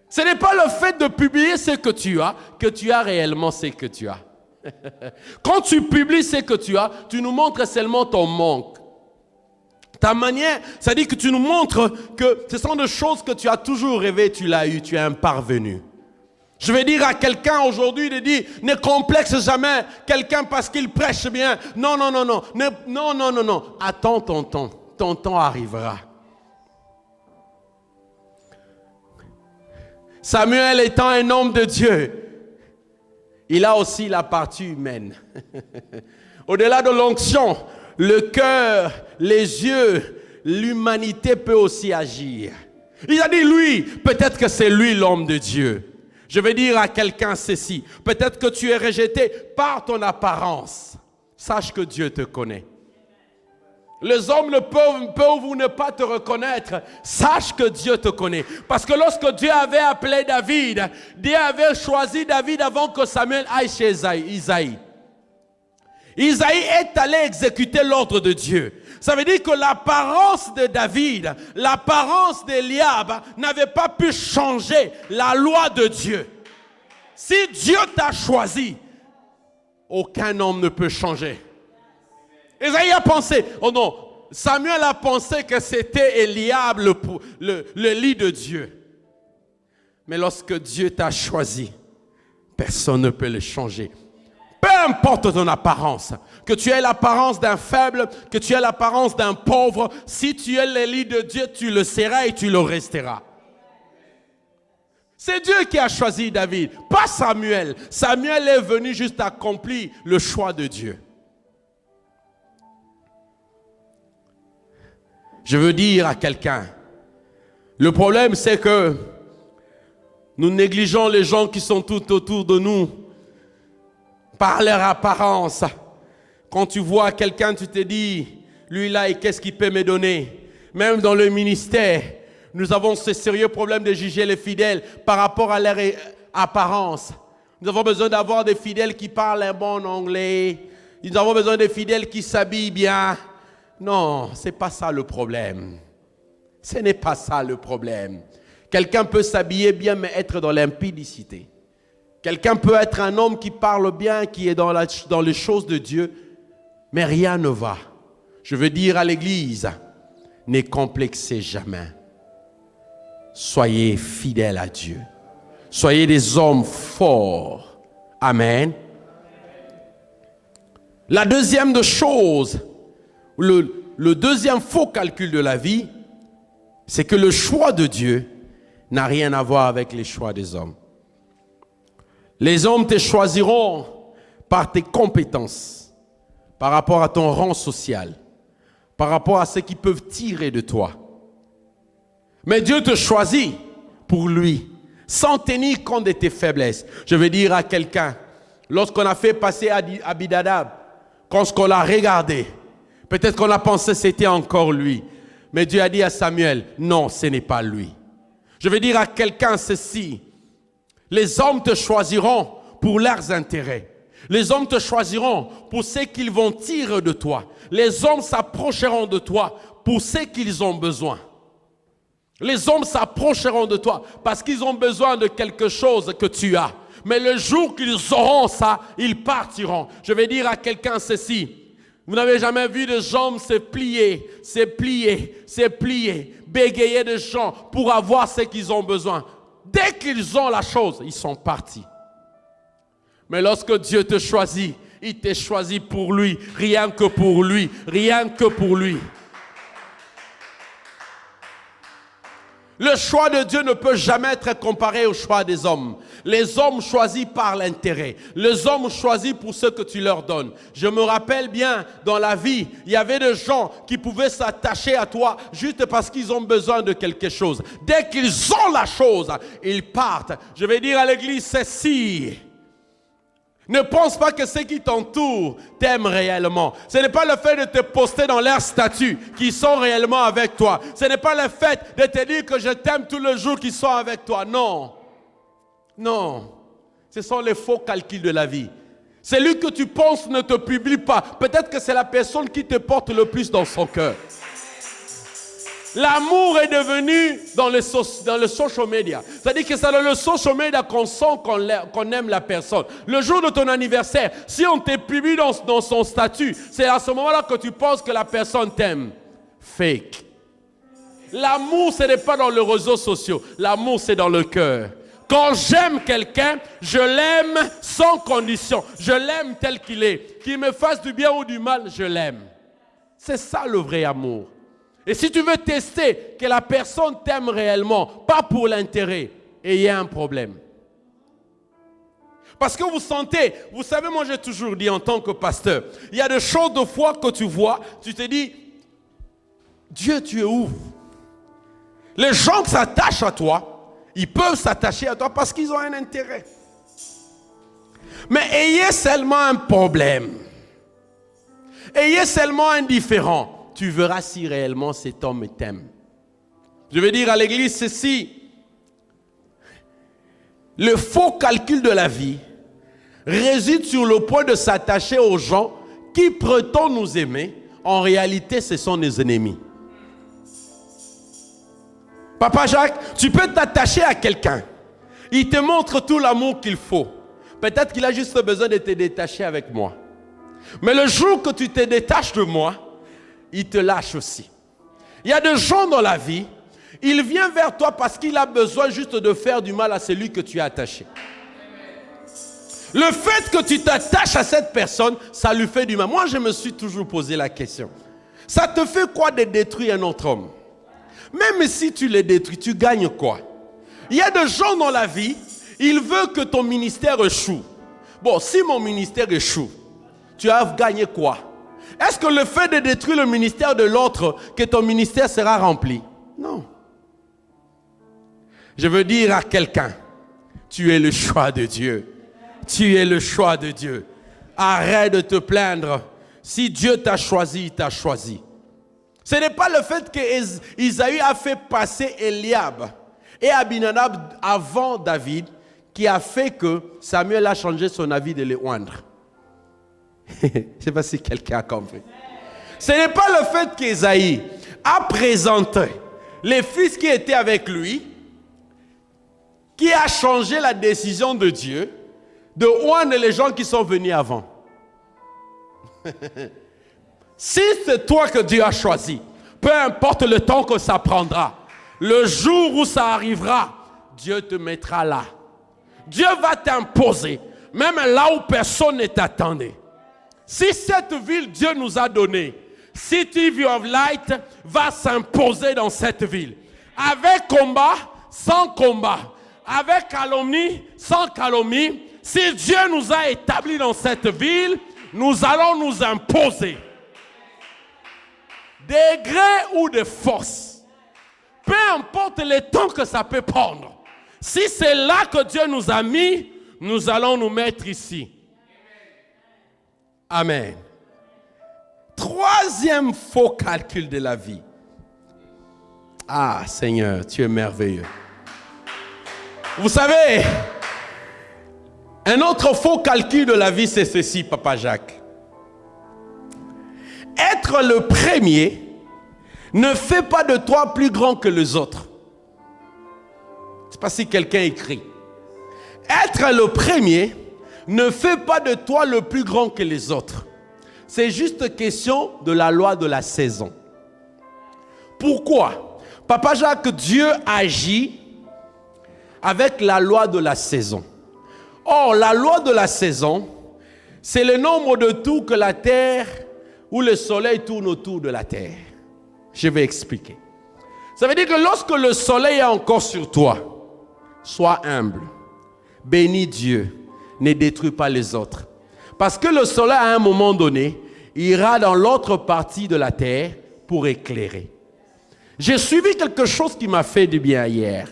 Ce n'est pas le fait de publier ce que tu as réellement ce que tu as. Quand tu publies ce que tu as, tu nous montres seulement ton manque. Ta manière, ça dit que tu nous montres que ce sont des choses que tu as toujours rêvé, tu l'as eu, tu es un parvenu. Je vais dire à quelqu'un aujourd'hui de dire, ne complexe jamais quelqu'un parce qu'il prêche bien. Non. Non. Attends ton temps. Ton temps arrivera. Samuel étant un homme de Dieu, il a aussi la partie humaine. Au-delà de l'onction, le cœur, les yeux, l'humanité peut aussi agir. Il a dit, lui, peut-être que c'est lui l'homme de Dieu. Je vais dire à quelqu'un ceci, peut-être que tu es rejeté par ton apparence. Sache que Dieu te connaît. Les hommes peuvent ou ne pas te reconnaître. Sache que Dieu te connaît. Parce que lorsque Dieu avait appelé David, Dieu avait choisi David avant que Samuel aille chez Isaïe. Isaïe est allé exécuter l'ordre de Dieu. Ça veut dire que l'apparence de David, l'apparence d'Eliab n'avait pas pu changer la loi de Dieu. Si Dieu t'a choisi, aucun homme ne peut changer. Isaïe a pensé, oh non, Samuel a pensé que c'était Eliab le lit de Dieu. Mais lorsque Dieu t'a choisi, personne ne peut le changer. Peu importe ton apparence, que tu aies l'apparence d'un faible, que tu aies l'apparence d'un pauvre, si tu es le lit de Dieu, tu le seras et tu le resteras. C'est Dieu qui a choisi David, pas Samuel. Samuel est venu juste accomplir le choix de Dieu. Je veux dire à quelqu'un, le problème c'est que nous négligeons les gens qui sont tout autour de nous par leur apparence. Quand tu vois quelqu'un, tu te dis, lui là, qu'est-ce qu'il peut me donner? Même dans le ministère, nous avons ce sérieux problème de juger les fidèles par rapport à leur apparence. Nous avons besoin d'avoir des fidèles qui parlent un bon anglais. Nous avons besoin des fidèles qui s'habillent bien. Non, ce n'est pas ça le problème. Ce n'est pas ça le problème. Quelqu'un peut s'habiller bien mais être dans l'impudicité. Quelqu'un peut être un homme qui parle bien, qui est dans les choses de Dieu, mais rien ne va. Je veux dire à l'église, ne complexez jamais. Soyez fidèles à Dieu. Soyez des hommes forts. Amen. La deuxième de chose, le deuxième faux calcul de la vie, c'est que le choix de Dieu n'a rien à voir avec les choix des hommes. Les hommes te choisiront par tes compétences, par rapport à ton rang social, par rapport à ce qu'ils peuvent tirer de toi. Mais Dieu te choisit pour lui, sans tenir compte de tes faiblesses. Je vais dire à quelqu'un, lorsqu'on a fait passer Abinadab, quand on l'a regardé, peut-être qu'on a pensé que c'était encore lui. Mais Dieu a dit à Samuel, non, ce n'est pas lui. Je vais dire à quelqu'un ceci, les hommes te choisiront pour leurs intérêts. Les hommes te choisiront pour ce qu'ils vont tirer de toi. Les hommes s'approcheront de toi pour ce qu'ils ont besoin. Les hommes s'approcheront de toi parce qu'ils ont besoin de quelque chose que tu as. Mais le jour qu'ils auront ça, ils partiront. Je vais dire à quelqu'un ceci. Vous n'avez jamais vu des gens se plier, bégayer des gens pour avoir ce qu'ils ont besoin. Dès qu'ils ont la chose, ils sont partis. Mais lorsque Dieu te choisit, il te choisit pour lui, rien que pour lui, rien que pour lui. Le choix de Dieu ne peut jamais être comparé au choix des hommes. Les hommes choisissent par l'intérêt. Les hommes choisissent pour ce que tu leur donnes. Je me rappelle bien, dans la vie, il y avait des gens qui pouvaient s'attacher à toi juste parce qu'ils ont besoin de quelque chose. Dès qu'ils ont la chose, ils partent. Je vais dire à l'église ceci. Ne pense pas que ceux qui t'entourent t'aiment réellement. Ce n'est pas le fait de te poster dans leur statut qui sont réellement avec toi. Ce n'est pas le fait de te dire que je t'aime tous les jours qu'ils sont avec toi. Non. Non. Ce sont les faux calculs de la vie. Celui que tu penses ne te publie pas. Peut-être que c'est la personne qui te porte le plus dans son cœur. L'amour est devenu dans le social media. C'est-à-dire que c'est dans le social media qu'on sent qu'on aime la personne. Le jour de ton anniversaire, si on te publie dans son statut, c'est à ce moment-là que tu penses que la personne t'aime. Fake. L'amour, ce n'est pas dans les réseaux sociaux. L'amour, c'est dans le cœur. Quand j'aime quelqu'un, je l'aime sans condition. Je l'aime tel qu'il est. Qu'il me fasse du bien ou du mal, je l'aime. C'est ça le vrai amour. Et si tu veux tester que la personne t'aime réellement, pas pour l'intérêt, et il y a un problème. Parce que vous sentez, vous savez, moi j'ai toujours dit en tant que pasteur, il y a des choses de foi que tu vois, tu te dis, Dieu, tu es où? Les gens qui s'attachent à toi, ils peuvent s'attacher à toi parce qu'ils ont un intérêt. Mais ayez seulement un problème. Ayez seulement un différent. Tu verras si réellement cet homme t'aime. Je vais dire à l'église ceci. Le faux calcul de la vie réside sur le point de s'attacher aux gens qui prétendent nous aimer. En réalité, ce sont nos ennemis. Papa Jacques, tu peux t'attacher à quelqu'un. Il te montre tout l'amour qu'il faut. Peut-être qu'il a juste besoin de te détacher avec moi. Mais le jour que tu te détaches de moi, il te lâche aussi. Il y a des gens dans la vie, il vient vers toi parce qu'il a besoin juste de faire du mal à celui que tu as attaché. Le fait que tu t'attaches à cette personne, ça lui fait du mal. Moi, je me suis toujours posé la question. Ça te fait quoi de détruire un autre homme? Même si tu le détruis, tu gagnes quoi? Il y a des gens dans la vie, ils veulent que ton ministère échoue. Bon, si mon ministère échoue, tu as gagné quoi? Est-ce que le fait de détruire le ministère de l'autre, que ton ministère sera rempli? Non. Je veux dire à quelqu'un, tu es le choix de Dieu. Tu es le choix de Dieu. Arrête de te plaindre. Si Dieu t'a choisi, il t'a choisi. Ce n'est pas le fait qu'Isaïe a fait passer Eliab et Abinadab avant David qui a fait que Samuel a changé son avis de les oindre. Je ne sais pas si quelqu'un a compris. Ce n'est pas le fait qu'Isaïe a présenté les fils qui étaient avec lui qui a changé la décision de Dieu de oindre les gens qui sont venus avant. Si c'est toi que Dieu a choisi, peu importe le temps que ça prendra, le jour où ça arrivera, Dieu te mettra là. Dieu va t'imposer, même là où personne ne t'attendait. Si cette ville, Dieu nous a donné, City View of Light va s'imposer dans cette ville. Avec combat, sans combat. Avec calomnie, sans calomnie. Si Dieu nous a établis dans cette ville, nous allons nous imposer. De gré ou de force. Peu importe le temps que ça peut prendre. Si c'est là que Dieu nous a mis, nous allons nous mettre ici. Amen. Troisième faux calcul de la vie. Ah, Seigneur, tu es merveilleux. Vous savez, un autre faux calcul de la vie, c'est ceci, Papa Jacques. Être le premier ne fait pas de toi plus grand que les autres. Je ne sais pas si quelqu'un écrit. Être le premier ne fait pas de toi le plus grand que les autres. C'est juste question de la loi de la saison. Pourquoi? Papa Jacques, Dieu agit avec la loi de la saison. Or, la loi de la saison, c'est le nombre de tours que la terre ou le soleil tourne autour de la terre. Je vais expliquer. Ça veut dire que lorsque le soleil est encore sur toi, sois humble, bénis Dieu, ne détruis pas les autres. Parce que le soleil, à un moment donné, ira dans l'autre partie de la terre pour éclairer. J'ai suivi quelque chose qui m'a fait du bien hier.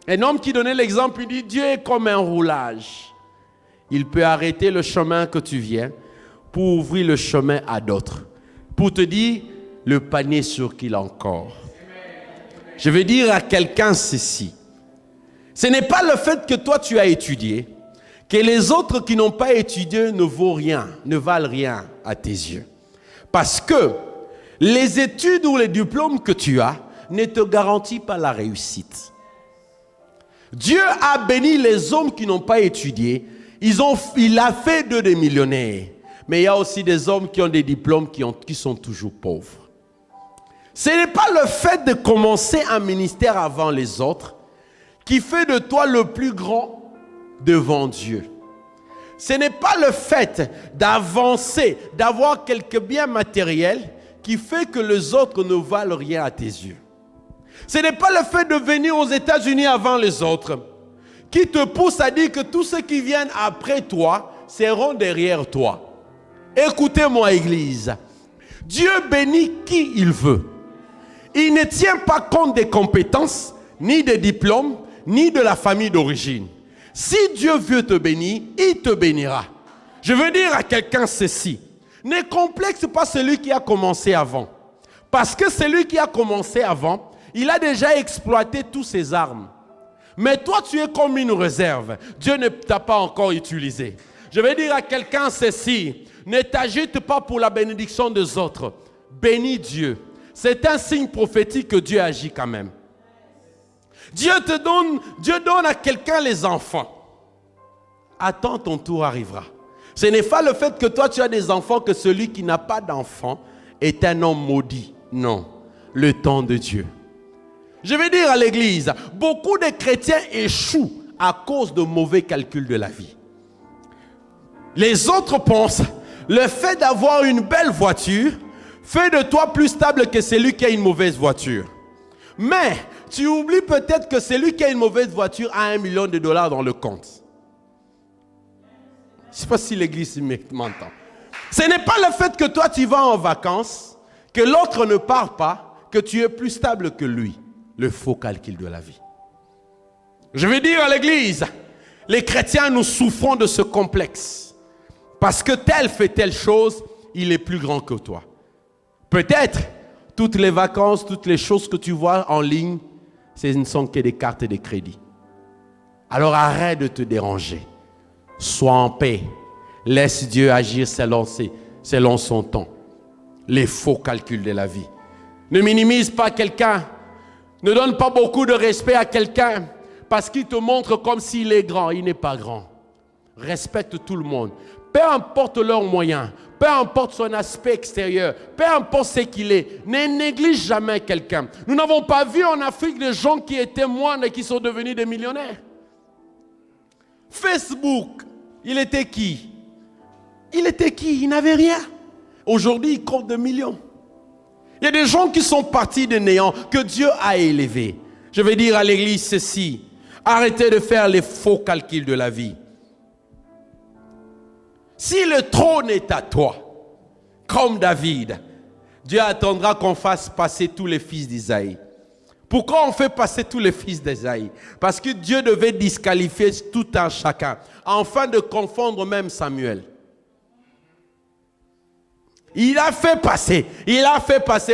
Un homme qui donnait l'exemple, il dit, Dieu est comme un roulage. Il peut arrêter le chemin que tu viens pour ouvrir le chemin à d'autres. Pour te dire, le panier sur qu'il a encore. Je veux dire à quelqu'un ceci. Ce n'est pas le fait que toi tu as étudié, que les autres qui n'ont pas étudié ne vaut rien, ne valent rien à tes yeux. Parce que les études ou les diplômes que tu as ne te garantit pas la réussite. Dieu a béni les hommes qui n'ont pas étudié. Il a fait d'eux des millionnaires. Mais il y a aussi des hommes qui ont des diplômes qui sont toujours pauvres. Ce n'est pas le fait de commencer un ministère avant les autres qui fait de toi le plus grand devant Dieu. Ce n'est pas le fait d'avancer, d'avoir quelques biens matériels qui fait que les autres ne valent rien à tes yeux. Ce n'est pas le fait de venir aux États-Unis avant les autres qui te pousse à dire que tous ceux qui viennent après toi seront derrière toi. Écoutez-moi, Église. Dieu bénit qui il veut. Il ne tient pas compte des compétences, ni des diplômes, ni de la famille d'origine. Si Dieu veut te bénir, il te bénira. Je veux dire à quelqu'un ceci. Ne complexe pas celui qui a commencé avant. Parce que celui qui a commencé avant, il a déjà exploité toutes ses armes. Mais toi, tu es comme une réserve. Dieu ne t'a pas encore utilisé. Je veux dire à quelqu'un ceci. Ne t'agite pas pour la bénédiction des autres. Bénis Dieu. C'est un signe prophétique que Dieu agit quand même. Dieu donne à quelqu'un les enfants. Attends, ton tour arrivera. Ce n'est pas le fait que toi tu as des enfants que celui qui n'a pas d'enfants est un homme maudit. Non, le temps de Dieu. Je vais dire à l'église, beaucoup de chrétiens échouent à cause de mauvais calculs de la vie. Les autres pensent, le fait d'avoir une belle voiture fait de toi plus stable que celui qui a une mauvaise voiture. Mais tu oublies peut-être que celui qui a une mauvaise voiture a $1 million dans le compte. Je ne sais pas si l'église m'entend. Ce n'est pas le fait que toi tu vas en vacances, que l'autre ne part pas, que tu es plus stable que lui. Le faux calcul de la vie. Je vais dire à l'église, les chrétiens, nous souffrons de ce complexe. Parce que tel fait telle chose, il est plus grand que toi. Peut-être, toutes les vacances, toutes les choses que tu vois en ligne, ce ne sont que des cartes de crédit. Alors arrête de te déranger. Sois en paix. Laisse Dieu agir selon son temps. Les faux calculs de la vie. Ne minimise pas quelqu'un. Ne donne pas beaucoup de respect à quelqu'un parce qu'il te montre comme s'il est grand. Il n'est pas grand. Respecte tout le monde. Peu importe leurs moyens, peu importe son aspect extérieur, peu importe ce qu'il est, ne néglige jamais quelqu'un. Nous n'avons pas vu en Afrique des gens qui étaient moines et qui sont devenus des millionnaires. Facebook, il était qui? Il n'avait rien. Aujourd'hui, il compte des millions. Il y a des gens qui sont partis de néant, que Dieu a élevés. Je vais dire à l'église ceci, arrêtez de faire les faux calculs de la vie. Si le trône est à toi, comme David, Dieu attendra qu'on fasse passer tous les fils d'Isaïe. Pourquoi on fait passer tous les fils d'Isaïe? Parce que Dieu devait disqualifier tout un chacun, afin de confondre même Samuel. Il a fait passer,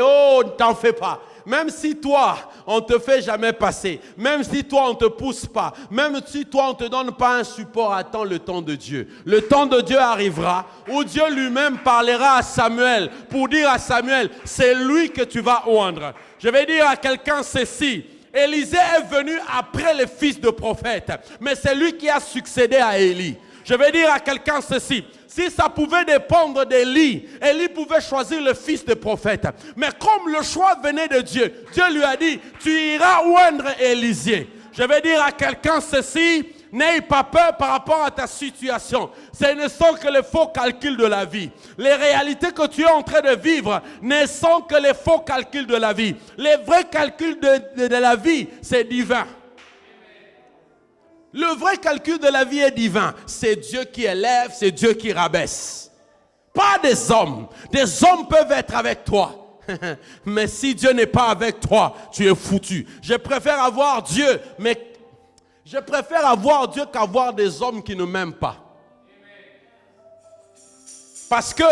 oh, ne t'en fais pas. Même si toi, on ne te fait jamais passer, même si toi, on ne te pousse pas, même si toi, on ne te donne pas un support, attends le temps de Dieu. Le temps de Dieu arrivera où Dieu lui-même parlera à Samuel pour dire à Samuel, c'est lui que tu vas oindre. Je vais dire à quelqu'un ceci, Élisée est venu après les fils de prophètes, mais c'est lui qui a succédé à Élie. Je vais dire à quelqu'un ceci, si ça pouvait dépendre d'Élie, Élie pouvait choisir le fils de prophète. Mais comme le choix venait de Dieu, Dieu lui a dit, tu iras oindre Élisée. Je vais dire à quelqu'un ceci, n'aie pas peur par rapport à ta situation. Ce ne sont que les faux calculs de la vie. Les réalités que tu es en train de vivre ne sont que les faux calculs de la vie. Les vrais calculs de la vie, c'est divin. Le vrai calcul de la vie est divin. C'est Dieu qui élève, c'est Dieu qui rabaisse. Pas des hommes. Des hommes peuvent être avec toi. Mais si Dieu n'est pas avec toi, tu es foutu. Je préfère avoir Dieu, mais je préfère avoir Dieu qu'avoir des hommes qui ne m'aiment pas. Parce que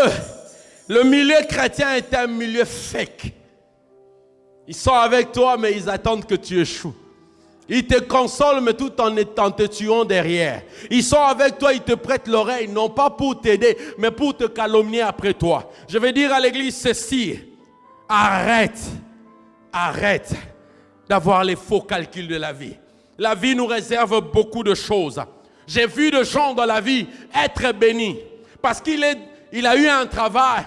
le milieu chrétien est un milieu fake. Ils sont avec toi, mais ils attendent que tu échoues. Ils te consolent, mais tout en te tuant derrière. Ils sont avec toi, ils te prêtent l'oreille, non pas pour t'aider, mais pour te calomnier après toi. Je vais dire à l'église ceci, arrête d'avoir les faux calculs de la vie. La vie nous réserve beaucoup de choses. J'ai vu des gens dans la vie être bénis parce qu'il a eu un travail.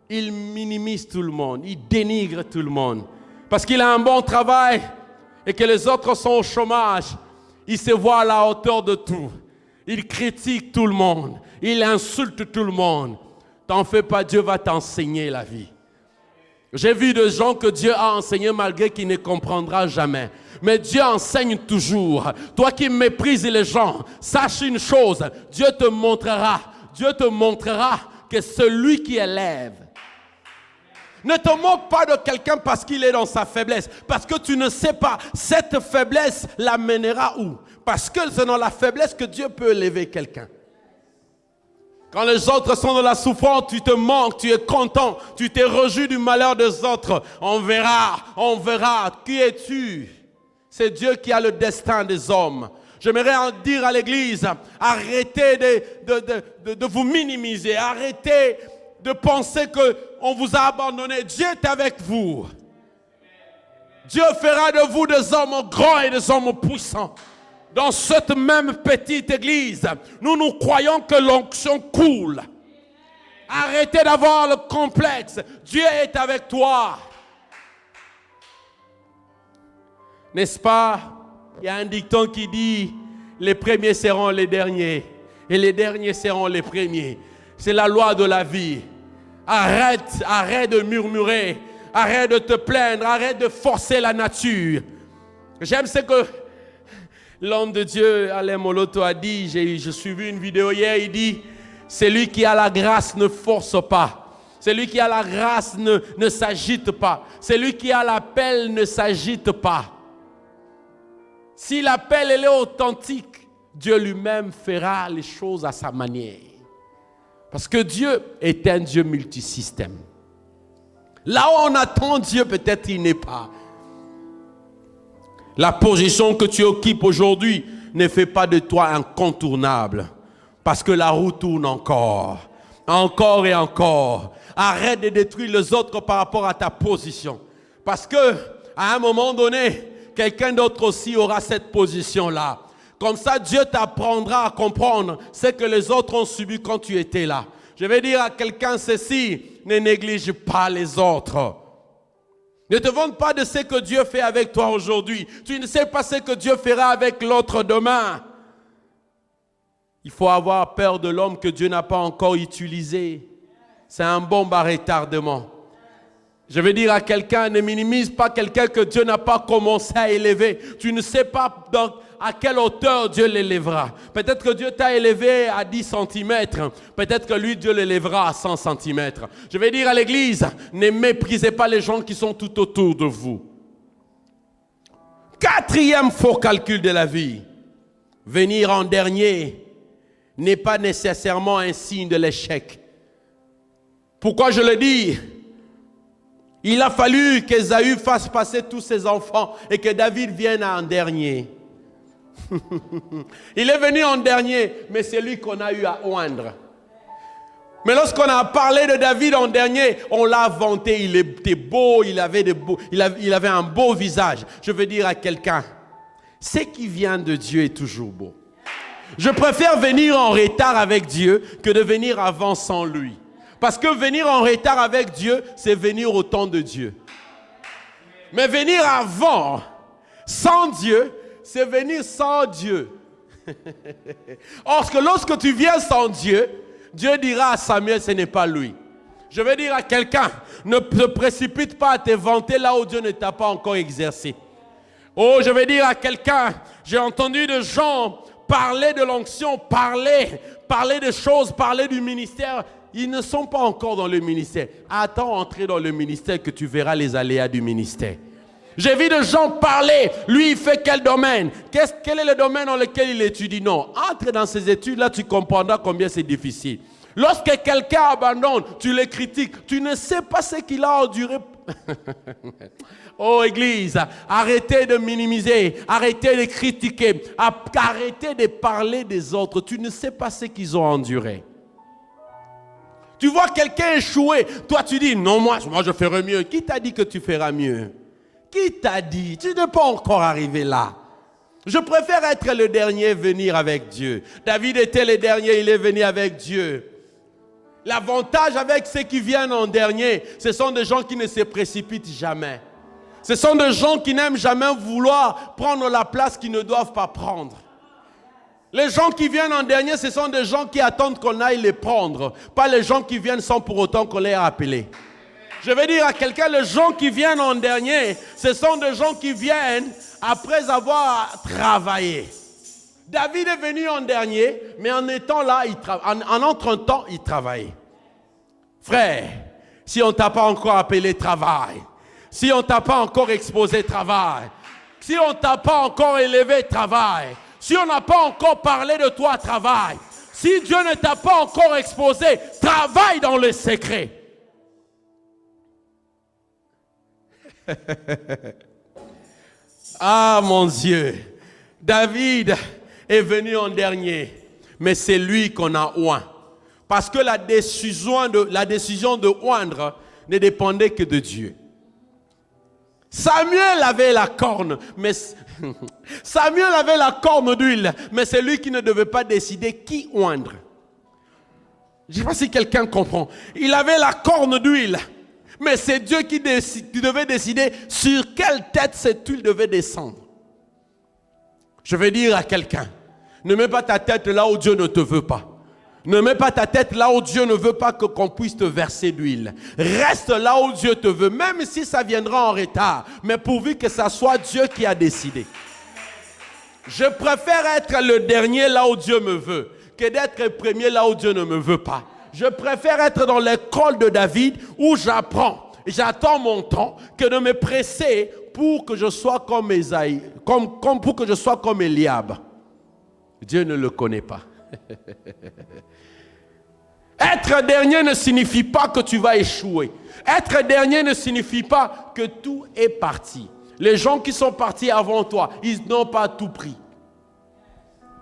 Il minimise tout le monde, il dénigre tout le monde. Parce qu'il a un bon travail et que les autres sont au chômage, il se voit à la hauteur de tout. Il critique tout le monde, il insulte tout le monde. T'en fais pas, Dieu va t'enseigner la vie. J'ai vu des gens que Dieu a enseigné malgré qu'il ne comprendra jamais. Mais Dieu enseigne toujours. Toi qui méprises les gens, sache une chose, Dieu te montrera que celui qui élève. Ne te moque pas de quelqu'un parce qu'il est dans sa faiblesse. Parce que tu ne sais pas, cette faiblesse l'amènera où? Parce que c'est dans la faiblesse que Dieu peut élever quelqu'un. Quand les autres sont dans la souffrance, tu te manques, tu es content, tu t'es réjoui du malheur des autres. On verra, qui es-tu? C'est Dieu qui a le destin des hommes. J'aimerais en dire à l'église, arrêtez de vous minimiser, arrêtez de penser qu'on vous a abandonné. Dieu est avec vous. Dieu fera de vous des hommes grands et des hommes puissants. Dans cette même petite église, nous croyons que l'onction coule. Arrêtez d'avoir le complexe. Dieu est avec toi. N'est-ce pas? Il y a un dicton qui dit, les premiers seront les derniers et les derniers seront les premiers. C'est la loi de la vie. Arrête de murmurer, arrête de te plaindre, arrête de forcer la nature. J'aime ce que l'homme de Dieu, Alain Moloto, a dit. J'ai suivi une vidéo hier, il dit, celui qui a la grâce ne force pas. Celui qui a la grâce ne s'agite pas. Celui qui a l'appel ne s'agite pas. Si l'appel est authentique, Dieu lui-même fera les choses à sa manière. Parce que Dieu est un Dieu multisystème. Là où on attend Dieu, peut-être il n'est pas. La position que tu occupes aujourd'hui ne fait pas de toi incontournable. Parce que la roue tourne encore. Encore et encore. Arrête de détruire les autres par rapport à ta position. Parce que à un moment donné, quelqu'un d'autre aussi aura cette position-là. Comme ça, Dieu t'apprendra à comprendre ce que les autres ont subi quand tu étais là. Je vais dire à quelqu'un ceci, ne néglige pas les autres. Ne te vante pas de ce que Dieu fait avec toi aujourd'hui. Tu ne sais pas ce que Dieu fera avec l'autre demain. Il faut avoir peur de l'homme que Dieu n'a pas encore utilisé. C'est un bon retardement. Je vais dire à quelqu'un, ne minimise pas quelqu'un que Dieu n'a pas commencé à élever. Tu ne sais pas à quelle hauteur Dieu l'élèvera. Peut-être que Dieu t'a élevé à 10 cm. Peut-être que lui, Dieu l'élèvera à 100 cm. Je vais dire à l'église, ne méprisez pas les gens qui sont tout autour de vous. Quatrième faux calcul de la vie. Venir en dernier n'est pas nécessairement un signe de l'échec. Pourquoi je le dis? Il a fallu qu'Ésaü fasse passer tous ses enfants et que David vienne en dernier. Il est venu en dernier, mais c'est lui qu'on a eu à oindre. Mais lorsqu'on a parlé de David en dernier, on l'a vanté, il était beau, il avait un beau visage. Je veux dire à quelqu'un, ce qui vient de Dieu est toujours beau. Je préfère venir en retard avec Dieu que de venir avant sans lui. Parce que venir en retard avec Dieu, c'est venir au temps de Dieu. Mais venir avant, sans Dieu, c'est venir sans Dieu. Or, lorsque tu viens sans Dieu, Dieu dira à Samuel, ce n'est pas lui. Je vais dire à quelqu'un, ne te précipite pas à te vanter là où Dieu ne t'a pas encore exercé. Oh, je vais dire à quelqu'un, j'ai entendu des gens parler de l'onction, parler des choses, parler du ministère. Ils ne sont pas encore dans le ministère. Attends d'entrer dans le ministère que tu verras les aléas du ministère. J'ai vu des gens parler. Lui, il fait quel domaine? Quel est le domaine dans lequel il étudie? Non. Entre dans ces études-là, tu comprendras combien c'est difficile. Lorsque quelqu'un abandonne, tu le critiques. Tu ne sais pas ce qu'il a enduré. Oh, Église, arrêtez de minimiser. Arrêtez de critiquer. Arrêtez de parler des autres. Tu ne sais pas ce qu'ils ont enduré. Tu vois quelqu'un échouer, toi tu dis, non, moi je ferai mieux. Qui t'a dit que tu feras mieux? Qui t'a dit? Tu n'es pas encore arrivé là. Je préfère être le dernier, venir avec Dieu. David était le dernier, il est venu avec Dieu. L'avantage avec ceux qui viennent en dernier, ce sont des gens qui ne se précipitent jamais. Ce sont des gens qui n'aiment jamais vouloir prendre la place qu'ils ne doivent pas prendre. Les gens qui viennent en dernier, ce sont des gens qui attendent qu'on aille les prendre, pas les gens qui viennent sans pour autant qu'on les ait appelés. Je vais dire à quelqu'un, les gens qui viennent en dernier, ce sont des gens qui viennent après avoir travaillé. David est venu en dernier, mais en étant là, en entre-temps, il travaillait. Frère, si on ne t'a pas encore appelé, travail. Si on ne t'a pas encore exposé, travail. Si on ne t'a pas encore élevé, travail. Si on n'a pas encore parlé de toi, travail. Si Dieu ne t'a pas encore exposé, travaille dans le secret. Ah mon Dieu, David est venu en dernier, mais c'est lui qu'on a oint. Parce que la décision de oindre ne dépendait que de Dieu. Samuel avait la corne, mais Samuel avait la corne d'huile, mais c'est lui qui ne devait pas décider qui oindre. Je ne sais pas si quelqu'un comprend. Il avait la corne d'huile, mais c'est Dieu qui devait décider sur quelle tête cette huile devait descendre. Je vais dire à quelqu'un, ne mets pas ta tête là où Dieu ne te veut pas. Ne mets pas ta tête là où Dieu ne veut pas qu'on puisse te verser d'huile. Reste là où Dieu te veut, même si ça viendra en retard. Mais pourvu que ça soit Dieu qui a décidé. Je préfère être le dernier là où Dieu me veut que d'être le premier là où Dieu ne me veut pas. Je préfère être dans l'école de David où j'apprends. J'attends mon temps que de me presser pour que je sois comme Esaïe, pour que je sois comme Eliab. Dieu ne le connaît pas. Être dernier ne signifie pas que tu vas échouer. Être dernier ne signifie pas que tout est parti. Les gens qui sont partis avant toi, ils n'ont pas tout pris.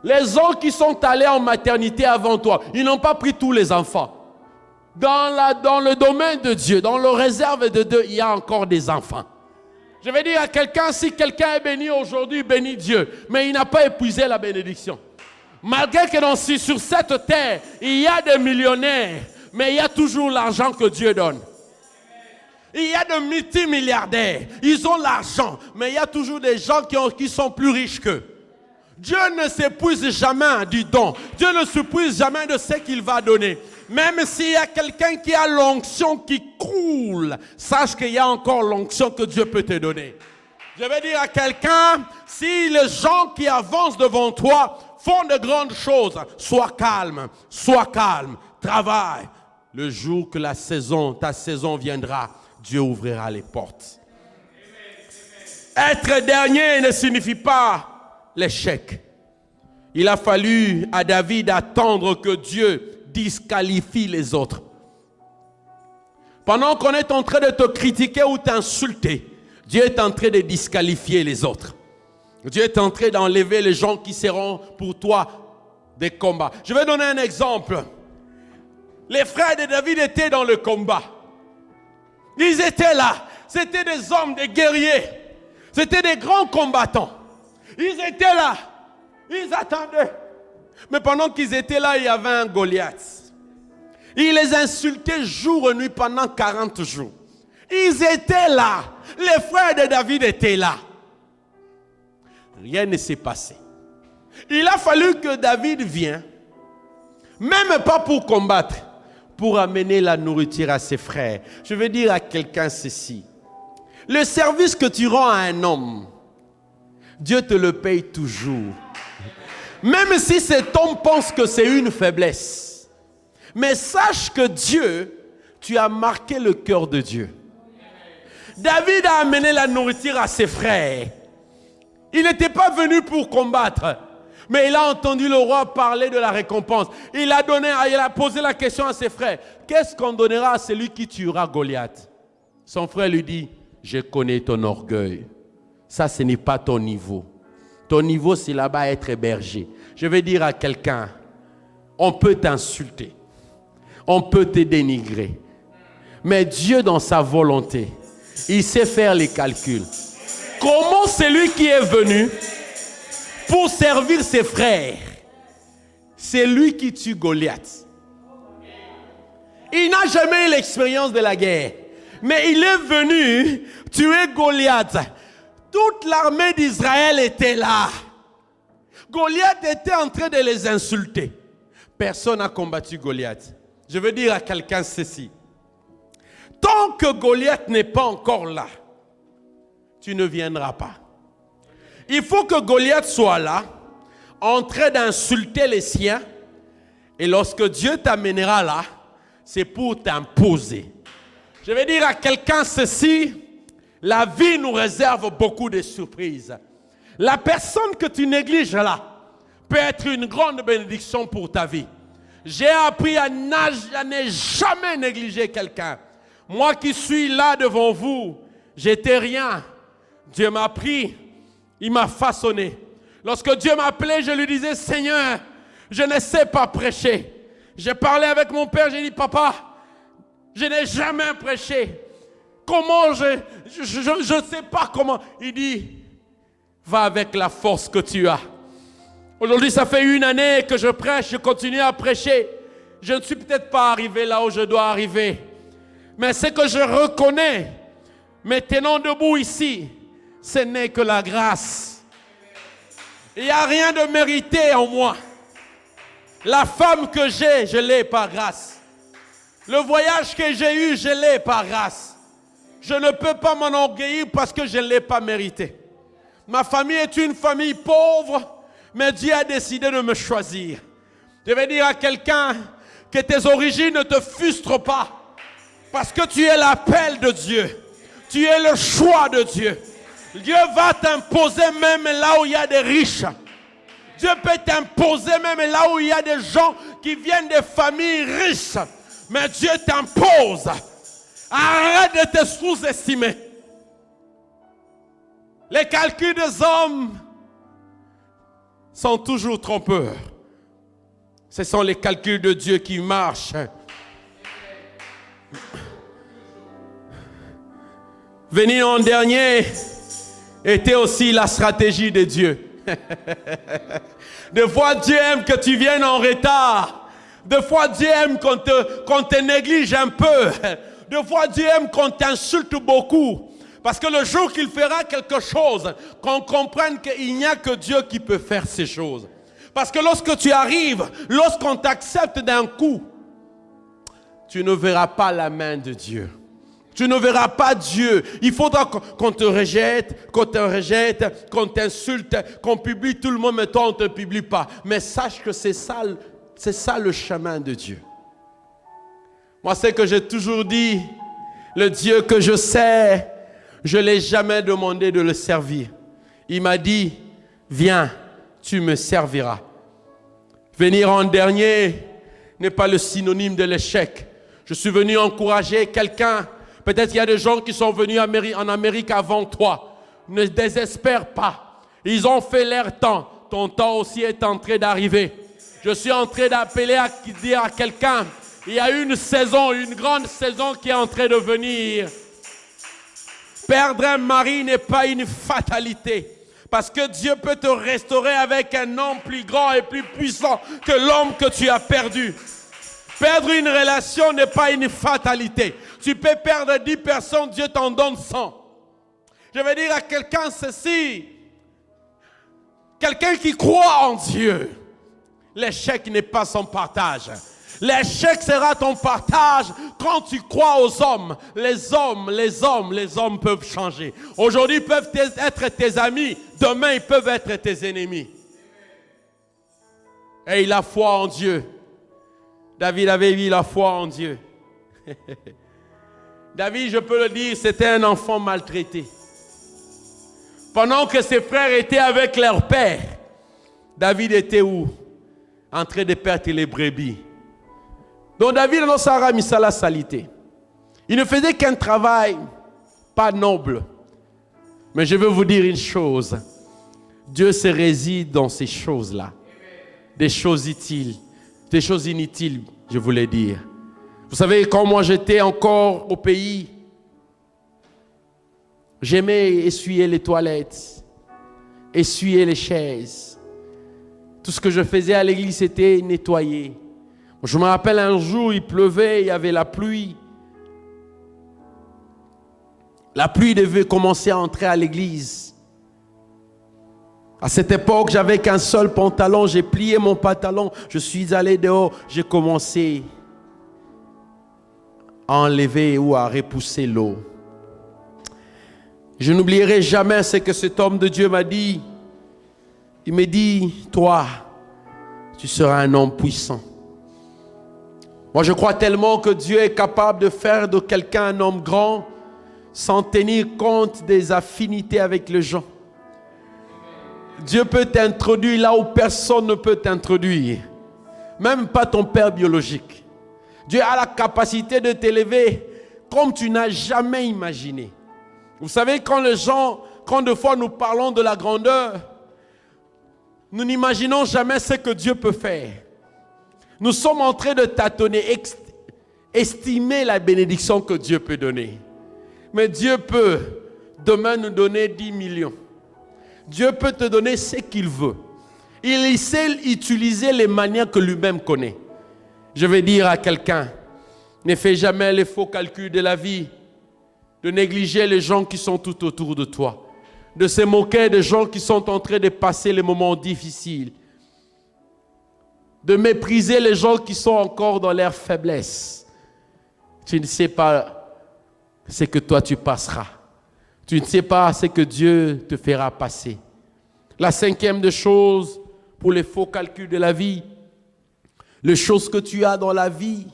Les gens qui sont allés en maternité avant toi, ils n'ont pas pris tous les enfants. Dans le domaine de Dieu, dans le réserve de Dieu, il y a encore des enfants. Je vais dire à quelqu'un, si quelqu'un est béni aujourd'hui, bénis Dieu. Mais il n'a pas épuisé la bénédiction. Malgré que sur cette terre, il y a des millionnaires, mais il y a toujours l'argent que Dieu donne. Il y a des multimilliardaires, ils ont l'argent, mais il y a toujours des gens qui sont plus riches qu'eux. Dieu ne s'épuise jamais du don. Dieu ne s'épuise jamais de ce qu'il va donner. Même s'il y a quelqu'un qui a l'onction qui coule, sache qu'il y a encore l'onction que Dieu peut te donner. Je vais dire à quelqu'un, si les gens qui avancent devant toi font de grandes choses, sois calme, travaille. Le jour que ta saison viendra, Dieu ouvrira les portes. Être dernier ne signifie pas l'échec. Il a fallu à David attendre que Dieu disqualifie les autres. Pendant qu'on est en train de te critiquer ou t'insulter, Dieu est en train de disqualifier les autres. Dieu est en train d'enlever les gens qui seront pour toi des combats. Je vais donner un exemple. Les frères de David étaient dans le combat. Ils étaient là. C'était des hommes, des guerriers. C'était des grands combattants. Ils étaient là. Ils attendaient. Mais pendant qu'ils étaient là, il y avait un Goliath. Il les insultait jour et nuit pendant 40 jours. Ils étaient là. Les frères de David étaient là. Rien ne s'est passé. Il a fallu que David vienne, même pas pour combattre, pour amener la nourriture à ses frères. Je veux dire à quelqu'un ceci. Le service que tu rends à un homme, Dieu te le paye toujours. Même si cet homme pense que c'est une faiblesse. Mais sache que Dieu, tu as marqué le cœur de Dieu. David a amené la nourriture à ses frères. Il n'était pas venu pour combattre. Mais il a entendu le roi parler de la récompense. Il a posé la question à ses frères. Qu'est-ce qu'on donnera à celui qui tuera Goliath? Son frère lui dit, je connais ton orgueil. Ça, ce n'est pas ton niveau. Ton niveau, c'est là-bas être berger. Je vais dire à quelqu'un, on peut t'insulter. On peut te dénigrer. Mais Dieu, dans sa volonté, il sait faire les calculs. Comment celui qui est venu pour servir ses frères, c'est lui qui tue Goliath. Il n'a jamais eu l'expérience de la guerre, mais il est venu tuer Goliath. Toute l'armée d'Israël était là. Goliath était en train de les insulter. Personne n'a combattu Goliath. Je veux dire à quelqu'un ceci. Tant que Goliath n'est pas encore là, tu ne viendras pas. Il faut que Goliath soit là, en train d'insulter les siens. Et lorsque Dieu t'amènera là, c'est pour t'imposer. Je vais dire à quelqu'un ceci, la vie nous réserve beaucoup de surprises. La personne que tu négliges là peut être une grande bénédiction pour ta vie. J'ai appris à ne jamais négliger quelqu'un. Moi qui suis là devant vous, j'étais rien. Dieu m'a pris, il m'a façonné. Lorsque Dieu m'appelait, je lui disais, Seigneur, je ne sais pas prêcher. J'ai parlé avec mon père, j'ai dit, papa, je n'ai jamais prêché. Comment je ne sais pas comment. Il dit, va avec la force que tu as. Aujourd'hui, ça fait 1 année que je prêche, je continue à prêcher. Je ne suis peut-être pas arrivé là où je dois arriver. Mais ce que je reconnais, me tenant debout ici, ce n'est que la grâce. Il n'y a rien de mérité en moi. La femme que j'ai, je l'ai par grâce. Le voyage que j'ai eu, je l'ai par grâce. Je ne peux pas m'enorgueillir parce que je ne l'ai pas mérité. Ma famille est une famille pauvre, mais Dieu a décidé de me choisir. Je vais dire à quelqu'un que tes origines ne te frustrent pas, parce que tu es l'appel de Dieu. Tu es le choix de Dieu. Dieu va t'imposer même là où il y a des riches. Dieu peut t'imposer même là où il y a des gens qui viennent des familles riches. Mais Dieu t'impose. Arrête de te sous-estimer. Les calculs des hommes sont toujours trompeurs. Ce sont les calculs de Dieu qui marchent. Venir en dernier était aussi la stratégie de Dieu. Des fois, Dieu aime que tu viennes en retard. Des fois, Dieu aime qu'on te néglige un peu. Des fois, Dieu aime qu'on t'insulte beaucoup. Parce que le jour qu'il fera quelque chose, qu'on comprenne qu'il n'y a que Dieu qui peut faire ces choses. Parce que lorsque tu arrives, lorsqu'on t'accepte d'un coup, tu ne verras pas la main de Dieu. Tu ne verras pas Dieu. Il faudra qu'on te rejette, qu'on t'insulte, qu'on publie tout le monde, mais toi on ne te publie pas. Mais sache que c'est ça le chemin de Dieu. Moi, c'est que j'ai toujours dit, le Dieu que je sais, je ne l'ai jamais demandé de le servir. Il m'a dit, viens, tu me serviras. Venir en dernier n'est pas le synonyme de l'échec. Je suis venu encourager quelqu'un. Peut-être qu'il y a des gens qui sont venus en Amérique avant toi. Ne désespère pas. Ils ont fait leur temps. Ton temps aussi est en train d'arriver. Je suis en train d'appeler à dire à quelqu'un, il y a une saison, une grande saison qui est en train de venir. Perdre un mari n'est pas une fatalité. Parce que Dieu peut te restaurer avec un homme plus grand et plus puissant que l'homme que tu as perdu. Perdre une relation n'est pas une fatalité. Tu peux perdre 10 personnes, Dieu t'en donne 100. Je vais dire à quelqu'un ceci. Quelqu'un qui croit en Dieu, l'échec n'est pas son partage. L'échec sera ton partage quand tu crois aux hommes. Les hommes peuvent changer. Aujourd'hui, ils peuvent être tes amis. Demain, ils peuvent être tes ennemis. Et il a foi en Dieu. David avait eu la foi en Dieu. David, je peux le dire, c'était un enfant maltraité. Pendant que ses frères étaient avec leur père, David était où? En train de perdre les brebis. Donc David non sera mis à la salité. Il ne faisait qu'un travail pas noble. Mais je veux vous dire une chose. Dieu se réside dans ces choses-là. Des choses utiles. Des choses inutiles, je voulais dire. Vous savez, quand moi j'étais encore au pays, J'aimais essuyer les toilettes, essuyer les chaises. Tout ce que je faisais à l'église, c'était nettoyer. Je me rappelle un jour, il pleuvait, il y avait la pluie. La pluie devait commencer à entrer à l'église. À cette époque, j'avais qu'un seul pantalon. J'ai plié mon pantalon. Je suis allé dehors. J'ai commencé à enlever ou à repousser l'eau. Je n'oublierai jamais ce que cet homme de Dieu m'a dit. Il me dit, toi, tu seras un homme puissant. Moi, je crois tellement que Dieu est capable de faire de quelqu'un un homme grand sans tenir compte des affinités avec les gens. Dieu peut t'introduire là où personne ne peut t'introduire. Même pas ton père biologique. Dieu a la capacité de t'élever comme tu n'as jamais imaginé. Vous savez, quand des fois nous parlons de la grandeur, nous n'imaginons jamais ce que Dieu peut faire. Nous sommes en train de tâtonner, estimer la bénédiction que Dieu peut donner. Mais Dieu peut demain nous donner 10 millions. Dieu peut te donner ce qu'il veut. Il sait utiliser les manières que lui-même connaît. Je vais dire à quelqu'un, ne fais jamais les faux calculs de la vie, de négliger les gens qui sont tout autour de toi, de se moquer des gens qui sont en train de passer les moments difficiles, de mépriser les gens qui sont encore dans leur faiblesse. Tu ne sais pas ce que toi tu passeras. Tu ne sais pas ce que Dieu te fera passer. La cinquième des choses pour les faux calculs de la vie, les choses que tu as dans la vie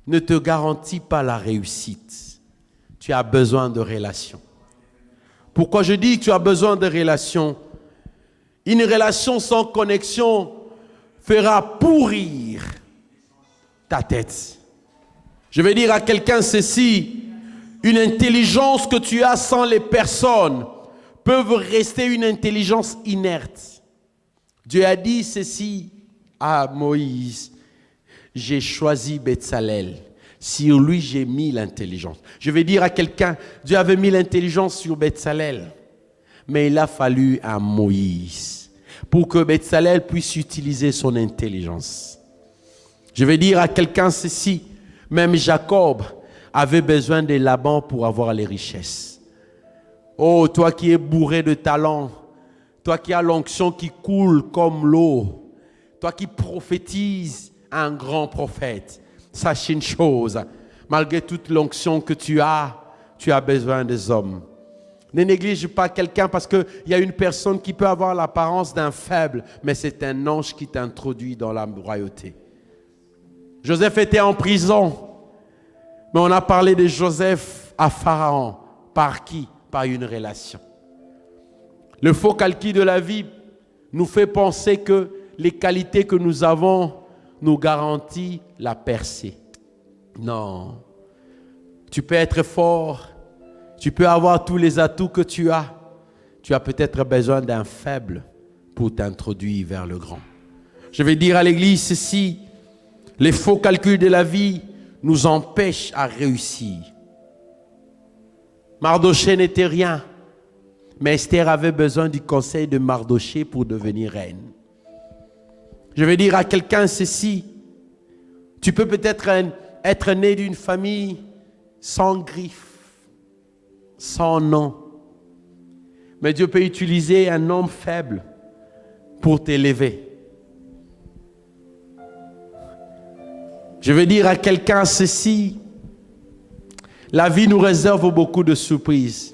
ne te garantissent pas la réussite. Tu as besoin de relations. Pourquoi je dis que tu as besoin de relations? Une relation sans connexion fera pourrir ta tête. Je vais dire à quelqu'un ceci, une intelligence que tu as sans les personnes peuvent rester une intelligence inerte. Dieu a dit ceci à Moïse, j'ai choisi Betsalel. Sur lui, j'ai mis l'intelligence. Je vais dire à quelqu'un, Dieu avait mis l'intelligence sur Betsalel, mais il a fallu un Moïse pour que Betsalel puisse utiliser son intelligence. Je vais dire à quelqu'un ceci, même Jacob avait besoin de Laban pour avoir les richesses. Oh, toi qui es bourré de talent, toi qui as l'onction qui coule comme l'eau, toi qui prophétises un grand prophète, sache une chose, malgré toute l'onction que tu as besoin des hommes. Ne néglige pas quelqu'un parce qu'il y a une personne qui peut avoir l'apparence d'un faible, mais c'est un ange qui t'introduit dans la royauté. Joseph était en prison, mais on a parlé de Joseph à Pharaon. Par qui? Par une relation. Le faux calcul de la vie nous fait penser que les qualités que nous avons nous garantissent la percée. Non. Tu peux être fort, tu peux avoir tous les atouts que tu as peut-être besoin d'un faible pour t'introduire vers le grand. Je vais dire à l'église ceci, les faux calculs de la vie nous empêchent à réussir. Mardoché n'était rien, mais Esther avait besoin du conseil de Mardoché pour devenir reine. Je vais dire à quelqu'un ceci, tu peux peut-être être né d'une famille sans griffes, sans nom, mais Dieu peut utiliser un homme faible pour t'élever. Je vais dire à quelqu'un ceci, la vie nous réserve beaucoup de surprises.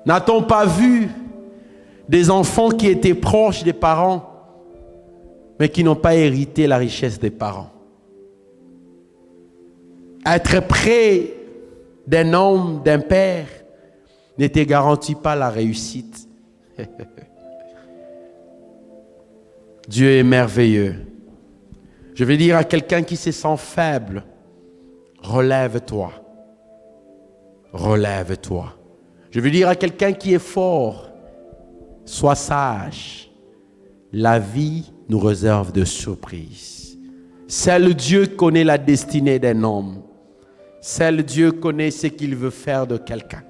N'a-t-on pas vu des enfants qui étaient proches des parents, mais qui n'ont pas hérité la richesse des parents? Être près d'un homme, d'un père, ne te garantit pas la réussite. Dieu est merveilleux. Je vais dire à quelqu'un qui se sent faible, relève-toi. Relève-toi. Je veux dire à quelqu'un qui est fort, sois sage. La vie nous réserve de surprises. Seul Dieu connaît la destinée d'un homme. Seul Dieu connaît ce qu'il veut faire de quelqu'un.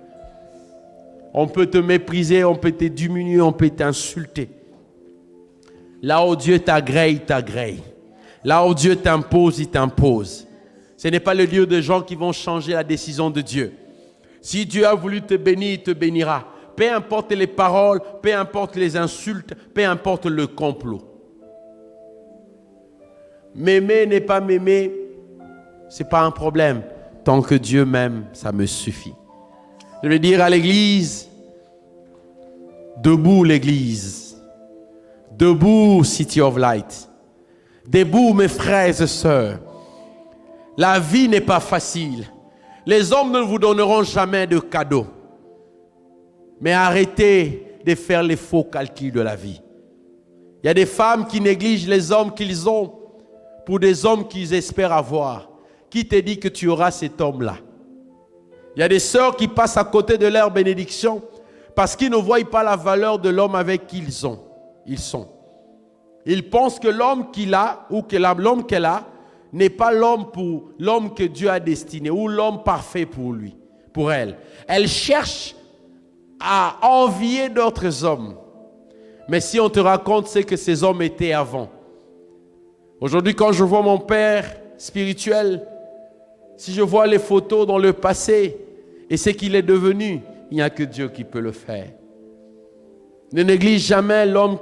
On peut te mépriser, on peut te diminuer, on peut t'insulter. Là où Dieu t'agrée, il t'agrée. Là où Dieu t'impose, il t'impose. Ce n'est pas le lieu de gens qui vont changer la décision de Dieu. Si Dieu a voulu te bénir, il te bénira. Peu importe les paroles, peu importe les insultes, peu importe le complot. M'aimer, n'est pas m'aimer, ce n'est pas un problème. Tant que Dieu m'aime, ça me suffit. Je vais dire à l'église, debout l'église, debout City of Light, debout mes frères et sœurs. La vie n'est pas facile. Les hommes ne vous donneront jamais de cadeaux. Mais arrêtez de faire les faux calculs de la vie. Il y a des femmes qui négligent les hommes qu'ils ont pour des hommes qu'ils espèrent avoir. Qui te dit que tu auras cet homme-là? Il y a des sœurs qui passent à côté de leur bénédiction parce qu'ils ne voient pas la valeur de l'homme avec qui ils sont. Ils pensent que l'homme qu'il a ou que l'homme qu'elle a n'est pas l'homme que Dieu a destiné ou l'homme parfait pour lui, pour elle. Elle cherche à envier d'autres hommes. Mais si on te raconte ce que ces hommes étaient avant. Aujourd'hui, quand je vois mon père spirituel, si je vois les photos dans le passé et ce qu'il est devenu, il n'y a que Dieu qui peut le faire. Ne néglige jamais l'homme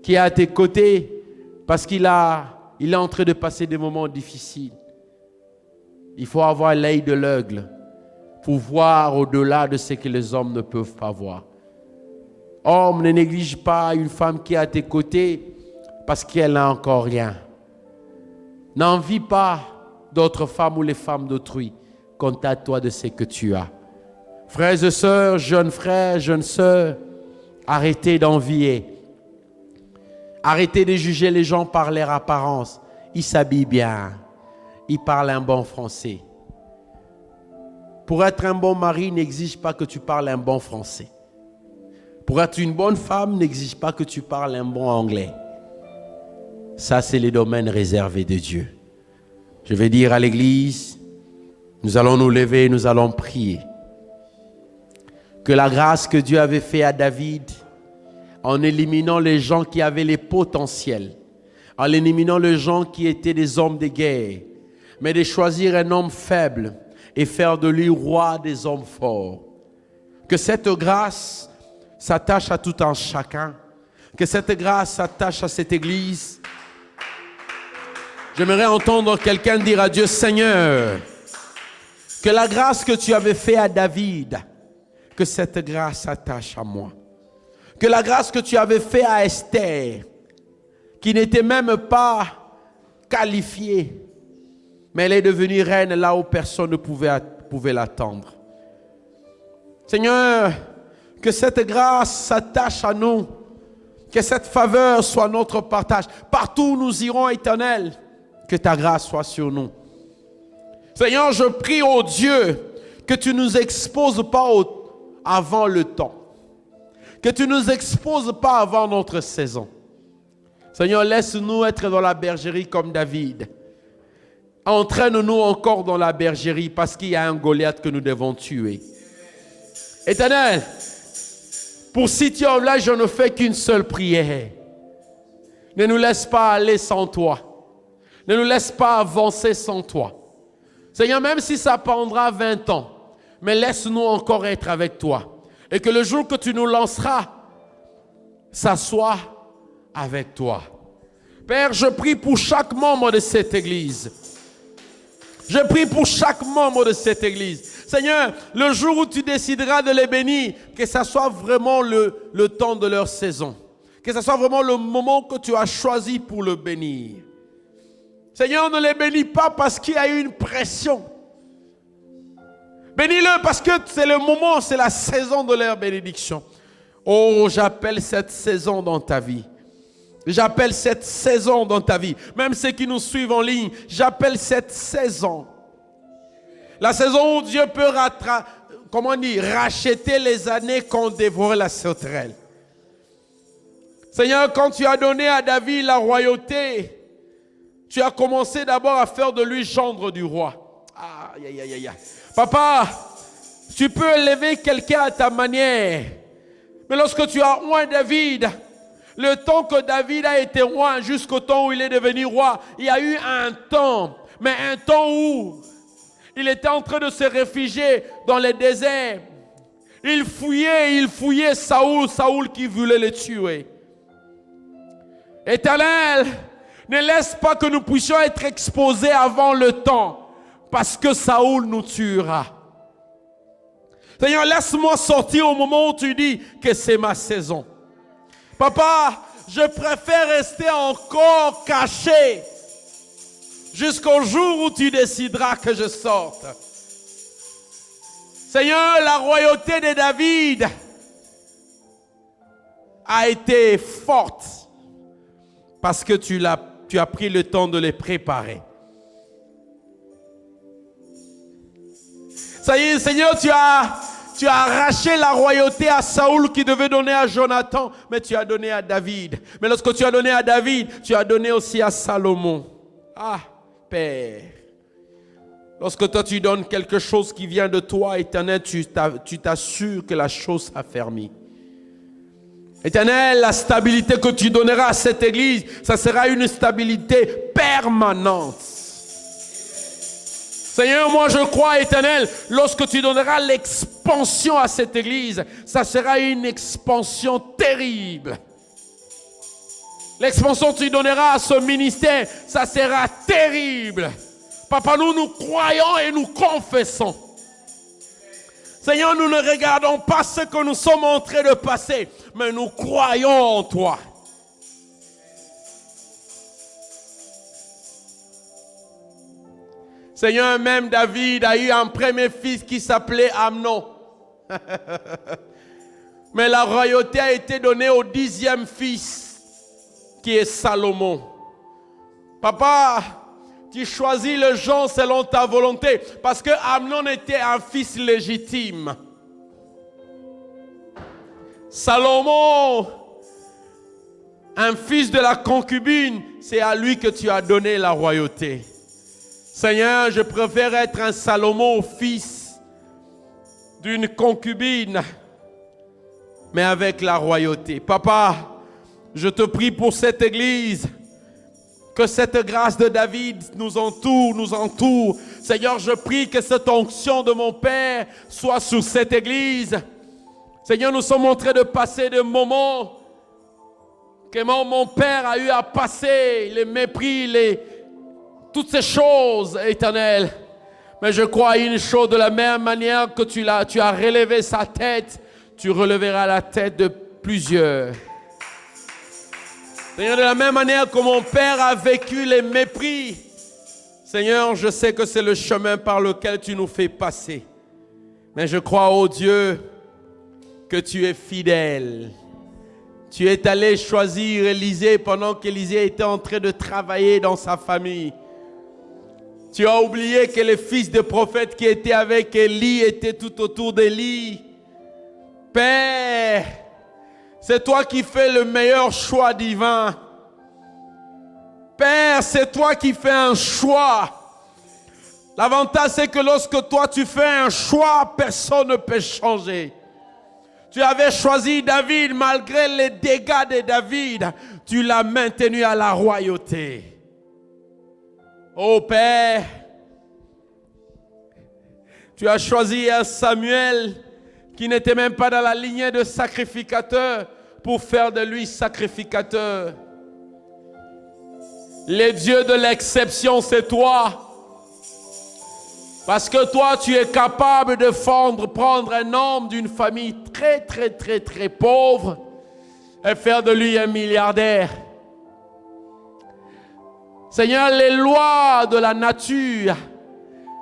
qui est à tes côtés parce qu'il est en train de passer des moments difficiles. Il faut avoir l'œil de l'aigle pour voir au-delà de ce que les hommes ne peuvent pas voir. Homme, ne néglige pas une femme qui est à tes côtés parce qu'elle n'a encore rien. N'envie pas d'autres femmes ou les femmes d'autrui. Contente-toi de ce que tu as. Frères et sœurs, jeunes frères, jeunes sœurs, arrêtez d'envier. Arrêtez de juger les gens par leur apparence. Ils s'habillent bien. Ils parlent un bon français. Pour être un bon mari, n'exige pas que tu parles un bon français. Pour être une bonne femme, n'exige pas que tu parles un bon anglais. Ça, c'est les domaines réservés de Dieu. Je vais dire à l'église, nous allons nous lever, nous allons prier. Que la grâce que Dieu avait faite à David, en éliminant les gens qui avaient les potentiels, en éliminant les gens qui étaient des hommes de guerre, mais de choisir un homme faible et faire de lui roi des hommes forts. Que cette grâce s'attache à tout un chacun. Que cette grâce s'attache à cette église. J'aimerais entendre quelqu'un dire à Dieu, Seigneur, que la grâce que tu avais faite à David, que cette grâce s'attache à moi. Que la grâce que tu avais faite à Esther, qui n'était même pas qualifiée, mais elle est devenue reine là où personne ne pouvait l'attendre. Seigneur, que cette grâce s'attache à nous, que cette faveur soit notre partage. Partout où nous irons, Éternel, que ta grâce soit sur nous. Seigneur, je prie au Dieu que tu ne nous exposes pas avant le temps. Que tu ne nous exposes pas avant notre saison. Seigneur, laisse-nous être dans la bergerie comme David. Entraîne-nous encore dans la bergerie parce qu'il y a un Goliath que nous devons tuer. Éternel, pour City of Light, je ne fais qu'une seule prière. Ne nous laisse pas aller sans toi. Ne nous laisse pas avancer sans toi. Seigneur, même si ça prendra 20 ans, mais laisse-nous encore être avec toi. Et que le jour que tu nous lanceras, ça soit avec toi. Père, je prie pour chaque membre de cette église. Je prie pour chaque membre de cette église. Seigneur, le jour où tu décideras de les bénir, que ce soit vraiment le temps de leur saison. Que ce soit vraiment le moment que tu as choisi pour le bénir. Seigneur, ne les bénis pas parce qu'il y a eu une pression. Bénis-le parce que c'est le moment, c'est la saison de leur bénédiction. Oh, j'appelle cette saison dans ta vie. J'appelle cette saison dans ta vie. Même ceux qui nous suivent en ligne, j'appelle cette saison. La saison où Dieu peut racheter les années qu'ont dévoré la sauterelle. Seigneur, quand tu as donné à David la royauté, tu as commencé d'abord à faire de lui gendre du roi. Ah. Aïe, aïe, aïe, aïe. Papa, tu peux élever quelqu'un à ta manière. Mais lorsque tu as oint David, le temps que David a été roi jusqu'au temps où il est devenu roi, il y a eu un temps, mais un temps où il était en train de se réfugier dans les déserts. Il fouillait Saoul qui voulait le tuer. Éternel, ne laisse pas que nous puissions être exposés avant le temps, parce que Saoul nous tuera. Seigneur, laisse-moi sortir au moment où tu dis que c'est ma saison. Papa, je préfère rester encore caché jusqu'au jour où tu décideras que je sorte. Seigneur, la royauté de David a été forte parce que tu as pris le temps de les préparer. Ça y est, Seigneur, tu as arraché la royauté à Saoul qui devait donner à Jonathan, mais tu as donné à David. Mais lorsque tu as donné à David, tu as donné aussi à Salomon. Ah, Père. Lorsque toi tu donnes quelque chose qui vient de toi, Éternel, tu t'assures que la chose s'affermit. Éternel, la stabilité que tu donneras à cette église, ça sera une stabilité permanente. Seigneur, moi je crois, Éternel, lorsque tu donneras l'expansion à cette église, ça sera une expansion terrible. L'expansion que tu donneras à ce ministère, ça sera terrible. Papa, nous croyons et nous confessons. Seigneur, nous ne regardons pas ce que nous sommes en train de passer, mais nous croyons en toi. Seigneur, même David a eu un premier fils qui s'appelait Amnon. Mais la royauté a été donnée au 10e fils, qui est Salomon. Papa, tu choisis le genre selon ta volonté, parce que Amnon était un fils légitime. Salomon, un fils de la concubine, c'est à lui que tu as donné la royauté. Seigneur, je préfère être un Salomon, fils d'une concubine, mais avec la royauté. Papa, je te prie pour cette église, que cette grâce de David nous entoure. Seigneur, je prie que cette onction de mon Père soit sur cette église. Seigneur, nous sommes en train de passer des moments que mon Père a eu à passer, les mépris, toutes ces choses, Éternel. Mais je crois à une chose, de la même manière que tu as relevé sa tête, tu releveras la tête de plusieurs. Seigneur, de la même manière que mon Père a vécu les mépris, Seigneur, je sais que c'est le chemin par lequel tu nous fais passer. Mais je crois, ô Dieu, que tu es fidèle. Tu es allé choisir Élisée pendant qu'Élisée était en train de travailler dans sa famille. Tu as oublié que les fils de prophètes qui étaient avec Élie étaient tout autour d'Élie. Père, c'est toi qui fais le meilleur choix divin. Père, c'est toi qui fais un choix. L'avantage, c'est que lorsque toi tu fais un choix, personne ne peut changer. Tu avais choisi David, malgré les dégâts de David, tu l'as maintenu à la royauté. Oh Père, tu as choisi un Samuel qui n'était même pas dans la lignée de sacrificateur pour faire de lui sacrificateur. Les dieux de l'exception, c'est toi. Parce que toi, tu es capable de prendre un homme d'une famille très pauvre et faire de lui un milliardaire. Seigneur, les lois de la nature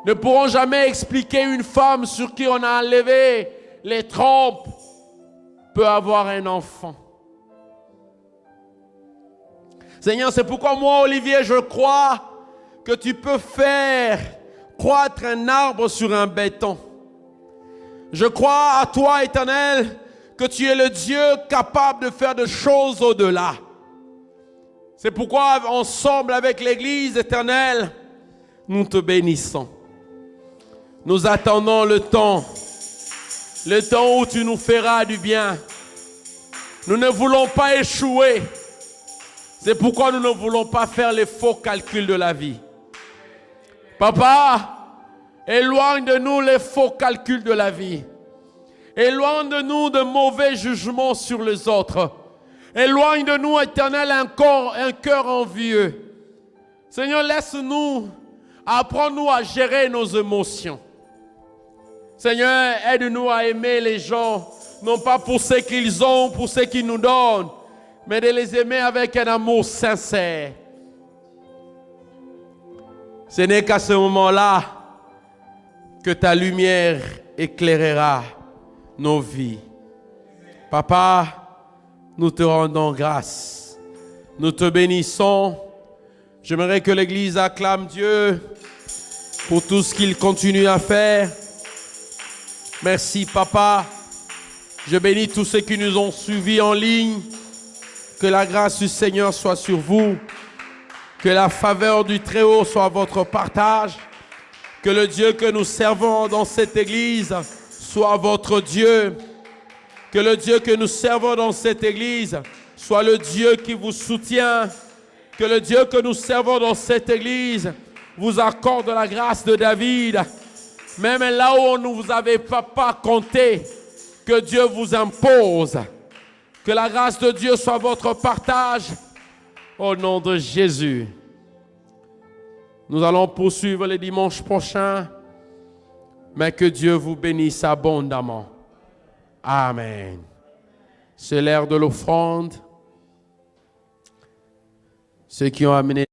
ne pourront jamais expliquer une femme sur qui on a enlevé les trompes peut avoir un enfant. Seigneur, c'est pourquoi moi, Olivier, je crois que tu peux faire croître un arbre sur un béton. Je crois à toi, Éternel, que tu es le Dieu capable de faire des choses au-delà. C'est pourquoi, ensemble avec l'Église, Éternel, nous te bénissons. Nous attendons le temps où tu nous feras du bien. Nous ne voulons pas échouer. C'est pourquoi nous ne voulons pas faire les faux calculs de la vie. Papa, éloigne de nous les faux calculs de la vie. Éloigne de nous de mauvais jugements sur les autres. Éloigne de nous, Éternel, un cœur envieux. Seigneur, laisse-nous, apprends-nous à gérer nos émotions. Seigneur, aide-nous à aimer les gens, non pas pour ce qu'ils ont, pour ce qu'ils nous donnent, mais de les aimer avec un amour sincère. Ce n'est qu'à ce moment-là que ta lumière éclairera nos vies. Papa, nous te rendons grâce. Nous te bénissons. J'aimerais que l'Église acclame Dieu pour tout ce qu'il continue à faire. Merci, Papa. Je bénis tous ceux qui nous ont suivis en ligne. Que la grâce du Seigneur soit sur vous. Que la faveur du Très-Haut soit votre partage. Que le Dieu que nous servons dans cette Église soit votre Dieu. Que le Dieu que nous servons dans cette Église soit le Dieu qui vous soutient. Que le Dieu que nous servons dans cette Église vous accorde la grâce de David. Même là où on ne vous avait pas compté, que Dieu vous impose. Que la grâce de Dieu soit votre partage. Au nom de Jésus. Nous allons poursuivre les dimanches prochains. Mais que Dieu vous bénisse abondamment. Amen. C'est l'heure de l'offrande. Ceux qui ont amené